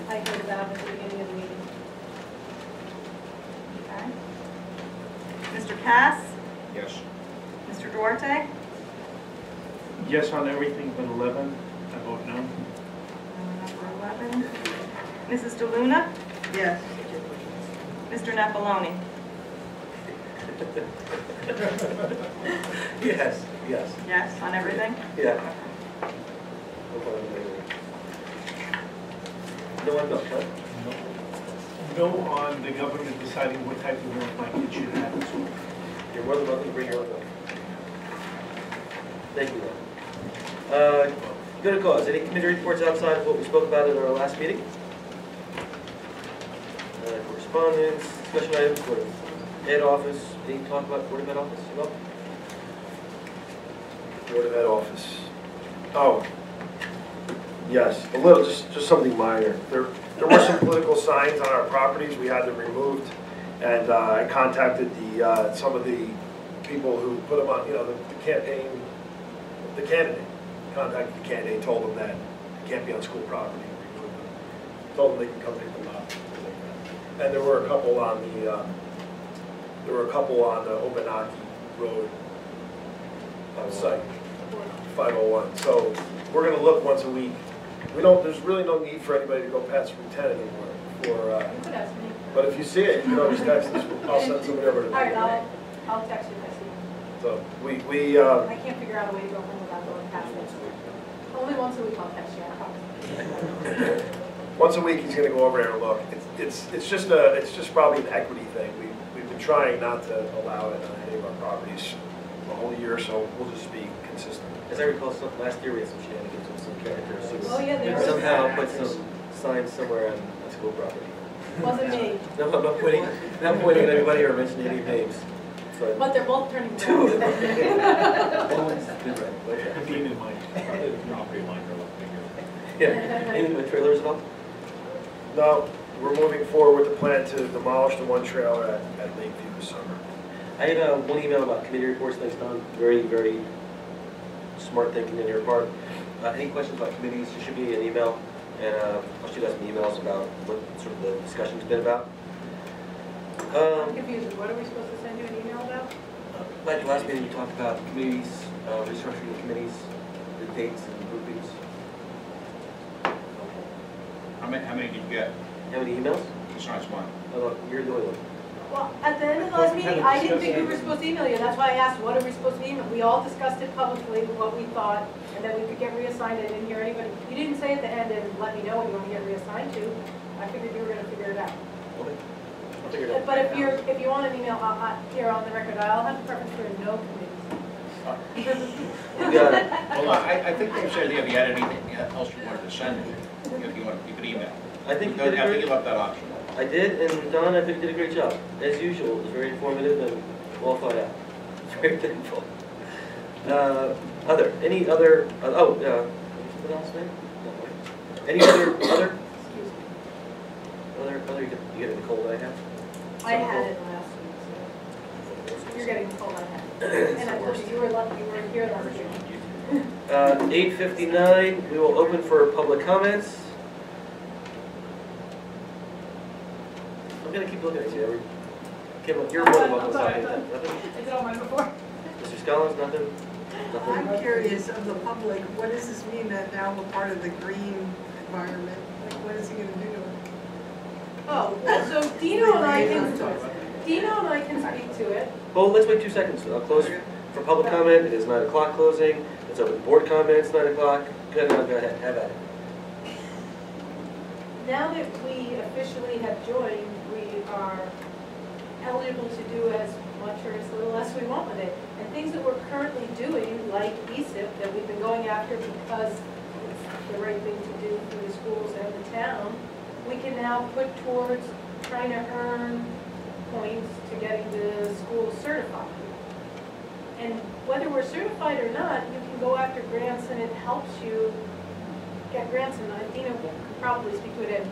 [SPEAKER 13] I heard about at the beginning of the meeting.
[SPEAKER 12] Okay. Mr. Cass?
[SPEAKER 3] Yes.
[SPEAKER 12] Mr. Duarte?
[SPEAKER 7] Yes on everything but 11, I vote no.
[SPEAKER 12] Number 11. Mrs. DeLuna?
[SPEAKER 14] Yes.
[SPEAKER 12] Mr. Napoloni?
[SPEAKER 1] Yes, yes,
[SPEAKER 12] Yes on everything?
[SPEAKER 1] yeah. No one, no, right?
[SPEAKER 7] No on the government deciding what type of milk my kid should have in school.
[SPEAKER 1] You're more than welcome to bring your own milk. Thank you, Lynn. Good to cause. Any committee reports outside of what we spoke about in our last meeting? Correspondence, discussion items, Board of Ed office. Any talk about Board of Ed office? No?
[SPEAKER 8] Board of Ed office. Oh, yes, a little, just something minor. There were some political signs on our properties we had them removed, and I contacted some of the people who put them on, the campaign, the candidate. Contacted the candidate, told them that they can't be on school property, removed them. Told them they can come pick them up. And there were a couple on the Obanaki Road site, 501. So we're going to look once a week. There's really no need for anybody to go past Route 10 anymore. But if you see it, you can always text us. I'll send somebody over to
[SPEAKER 13] All right, I'll text you if I see it.
[SPEAKER 8] So
[SPEAKER 13] I can't figure out a way to go home without going past it. Only once a week I'll text you, I promise.
[SPEAKER 8] once a week he's going to go over there and look. It's just probably an equity thing. We've been trying not to allow it on any of our properties the whole year, so we'll just be consistent.
[SPEAKER 1] As I recall, last year we had some shenanigans with some characters who
[SPEAKER 13] Oh, yeah, there was.
[SPEAKER 1] somehow put some signs somewhere on school property.
[SPEAKER 13] Wasn't me,
[SPEAKER 1] No, I'm not pointing at anybody or mentioning any names. But
[SPEAKER 13] but they're both turning
[SPEAKER 1] two of
[SPEAKER 13] red.
[SPEAKER 1] them. Good, right, okay.
[SPEAKER 7] Keep in mind.
[SPEAKER 1] Yeah, anything with trailers at all?
[SPEAKER 8] No, we're moving forward with the plan to demolish the one trailer at Lakeview this summer.
[SPEAKER 1] I had one email about committee reports. Thanks, Don. Very, very smart thinking on your part. Any questions about committees? There should be an email, and I'll shoot out some emails about what sort of the discussion's been about.
[SPEAKER 13] I'm confused, what are we supposed to send you an email about?
[SPEAKER 1] At the last meeting, you talked about committees, restructuring the committees, the dates and groupings.
[SPEAKER 3] How many did you get?
[SPEAKER 1] How many emails?
[SPEAKER 3] Besides one.
[SPEAKER 1] Oh, you're the only one.
[SPEAKER 13] Well, at the end of the last meeting, I didn't think we were supposed to email you, that's why I asked, what are we supposed to email? We all discussed it publicly, what we thought, and that we could get reassigned. I didn't hear anybody, you didn't say at the end and let me know what you want to get reassigned to. I figured you were gonna figure it out.
[SPEAKER 1] Okay. I'll figure it out.
[SPEAKER 13] But if you want an email, here on the record, I'll have a preference for no committees.
[SPEAKER 1] You got it.
[SPEAKER 3] Well, I think they said if you had anything else you wanted to send, if you could email.
[SPEAKER 1] I think you
[SPEAKER 3] I
[SPEAKER 1] did a
[SPEAKER 3] think
[SPEAKER 1] great,
[SPEAKER 3] you left that option.
[SPEAKER 1] I did, and Don, I think you did a great job. As usual, it was very informative and well thought out. Very thankful. Any other, something else there? No, right? Any other, you get a cold I have?
[SPEAKER 13] I had it last week, so you're getting the cold I had. And I told you were lucky you weren't here last week.
[SPEAKER 1] 8:59, we will open for public comments. I'm gonna keep looking at you. Kim, you're more than welcome to talk. Nothing?
[SPEAKER 13] I did all mine before.
[SPEAKER 1] Mr. Scollins, nothing?
[SPEAKER 14] I'm curious of the public, what does this mean that now we're part of the green environment? Like, what is he gonna do to it?
[SPEAKER 13] Oh, so Dino and I can speak to it.
[SPEAKER 1] Well, let's wait 2 seconds. I'll close for public comment. It is 9 o'clock closing. It's open board comments, 9 o'clock. Go ahead, have at it.
[SPEAKER 13] Now that we officially have joined, we are eligible to do as much or as little as we want with it. And things that we're currently doing, like ESIP, that we've been going after because it's the right thing to do for the schools and the town, we can now put towards trying to earn points to getting the school certified. And whether we're certified or not, you can go after grants and it helps you get grants. And Dina could probably speak to it, and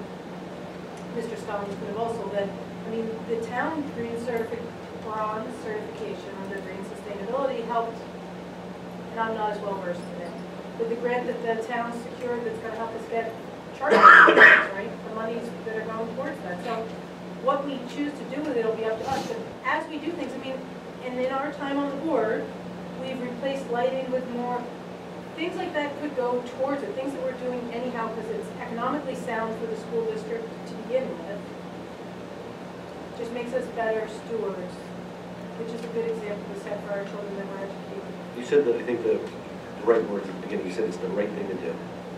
[SPEAKER 13] Mr. Scollins could have also, that, I mean, the town bronze certification under green sustainability helped, and I'm not as well versed in it, but the grant that the town secured that's going to help us get charter schools, right, the monies that are going towards that. So what we choose to do with it will be up to us. But as we do things, I mean, and in our time on the board, we've replaced lighting with more, things like that could go towards it, things that we're doing anyhow because it's economically sound for the school district to begin with. Just makes us better stewards, which is a good example to set for our children that we're educating.
[SPEAKER 1] You said that, I think the right words at the beginning, you said it's the right thing to do.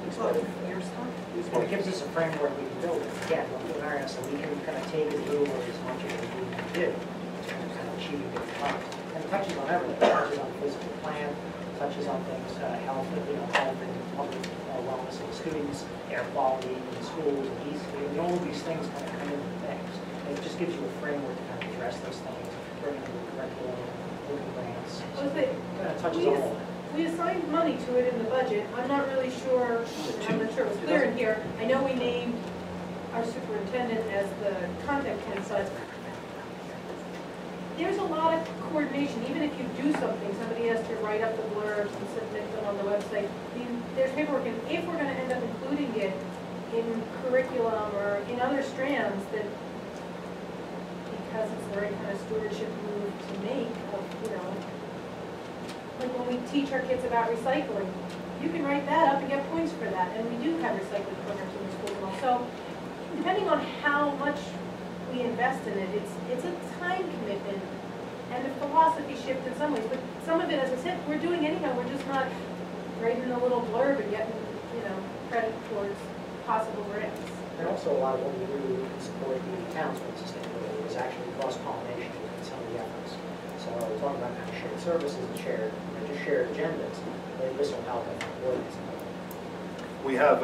[SPEAKER 1] Explain it.
[SPEAKER 11] Well, it gives us a framework we can build. Again, with awareness, so we can kind of take as little or as much as we can do in kind of achieving different goals. And it touches on everything. It touches on the physical plan, touches on things, health, health and public wellness of the students, air quality in schools, and these, all of these things kind of come into things. And it just gives you a framework to kind of address those things, bring in the curriculum, looking grants. So it touches on all of it.
[SPEAKER 13] We assigned money to it in the budget. I'm not really sure, I'm not sure it was clear in here. I know we named our superintendent as the contact point size. There's a lot of coordination. Even if you do something, somebody has to write up the blurbs and submit them on the website. I mean, there's paperwork, and if we're going to end up including it in curriculum or in other strands, that because it's the right kind of stewardship move to make, of, like when we teach our kids about recycling, you can write that up and get points for that. And we do have recycling programs in the schools and all. So depending on how much we invest in it, it's a time commitment and a philosophy shift in some ways. But some of it, as I said, we're doing anyhow. We're just not writing a little blurb and getting, credit towards possible grants.
[SPEAKER 11] And also a lot of what we do to support the town's sustainability is actually cross-pollination in some of the efforts. So we're talking about kind of shared services and just shared agendas. This will help avoid this.
[SPEAKER 8] We have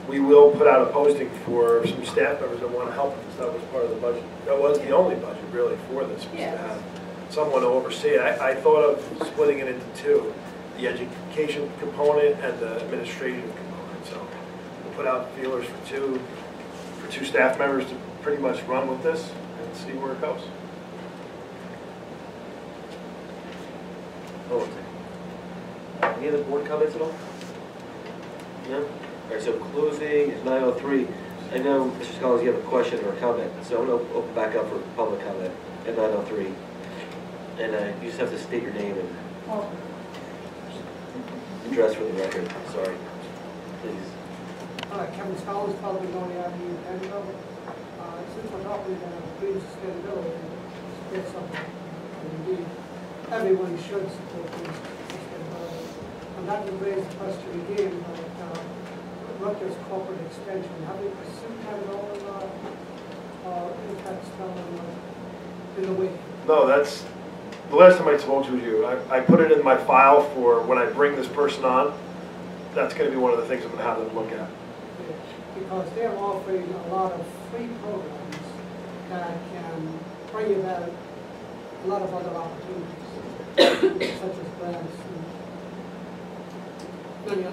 [SPEAKER 8] we will put out a posting for some staff members that want to help us. That was part of the budget. That was the only budget really for this, was to have someone to oversee it. I thought of splitting it into two, the education component and the administrative component. So we'll put out feelers for two staff members to pretty much run with this and see where it goes.
[SPEAKER 1] Oh, okay. Any other board comments at all? No? All right, so closing is 9:03. I know, Mr. Scollins, you have a question or a comment, so I'm going to open back up for public comment at 9:03. And you just have to state your name and address for the record. Sorry. Please.
[SPEAKER 15] Kevin Scollins, Public Authority Avenue, Danville. Since we're talking about green sustainability, it's something, and indeed, everyone should support green sustainability. And that will raise the question again about Rutgers corporate extension. Have you pursued that at all, in fact, in the week?
[SPEAKER 8] No, that's, the last time I spoke to you, I put it in my file for when I bring this person on. That's going to be one of the things I'm going to have them look at.
[SPEAKER 15] Because they're offering a lot of free programs that can bring about a lot of other opportunities, such as grants and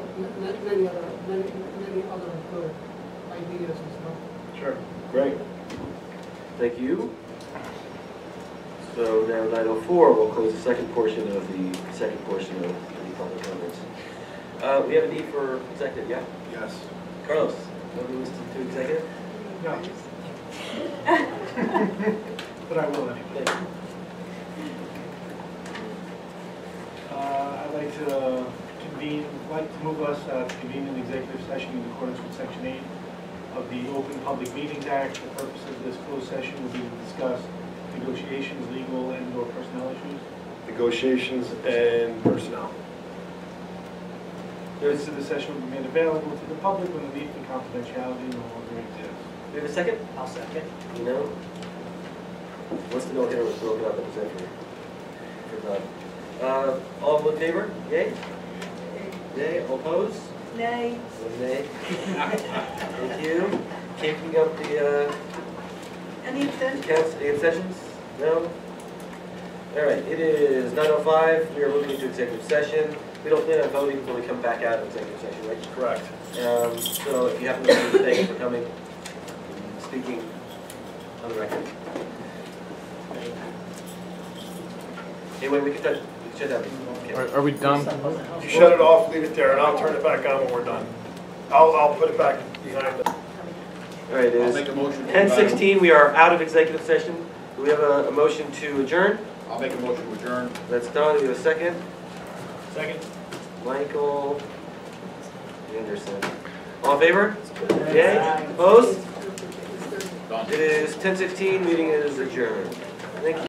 [SPEAKER 15] many other good ideas as well.
[SPEAKER 8] Sure. Great.
[SPEAKER 1] Thank you. So now 9:04, we'll close the second portion of the public comments. We have a need for executive, yeah?
[SPEAKER 8] Yes.
[SPEAKER 1] Carlos, want to move to executive?
[SPEAKER 7] No. But I will anyway. I'd like to move us to convene an executive session in accordance with Section 8 of the Open Public Meetings Act. The purpose of this closed session will be to discuss negotiations, legal and/or personnel issues.
[SPEAKER 8] Negotiations and personnel.
[SPEAKER 7] Notice of the session will be made available to the public when the need for confidentiality no longer exists.
[SPEAKER 1] Do we have a second?
[SPEAKER 11] I'll second.
[SPEAKER 1] You know? What's the no hitter was broken up at the center? for done. All in favor? Yay? Yay, all opposed?
[SPEAKER 13] Nay.
[SPEAKER 1] One nay. Thank you. Taking up the,
[SPEAKER 13] Any abstentions?
[SPEAKER 1] counts, any abstentions? No? All right, it is 9:05, we are moving into executive session. We don't plan on voting until we come back out of executive session, right?
[SPEAKER 8] Correct.
[SPEAKER 1] So if you happen to be, thank you for coming, speaking on the record. Anyway, we can shut down.
[SPEAKER 16] Are we done?
[SPEAKER 8] You shut it off, leave it there, and I'll turn it back on when we're done. I'll put it back behind the...
[SPEAKER 1] All right, it
[SPEAKER 3] I'll
[SPEAKER 1] is
[SPEAKER 3] make a motion.
[SPEAKER 1] 10:16, we are out of executive session. Do we have a motion to adjourn?
[SPEAKER 3] I'll make a motion to adjourn.
[SPEAKER 1] That's done, do we have a second?
[SPEAKER 7] Second?
[SPEAKER 1] Michael Anderson. All in favor? Yay? Opposed?
[SPEAKER 3] Done.
[SPEAKER 1] It is 10:16, meeting is adjourned. Thank you.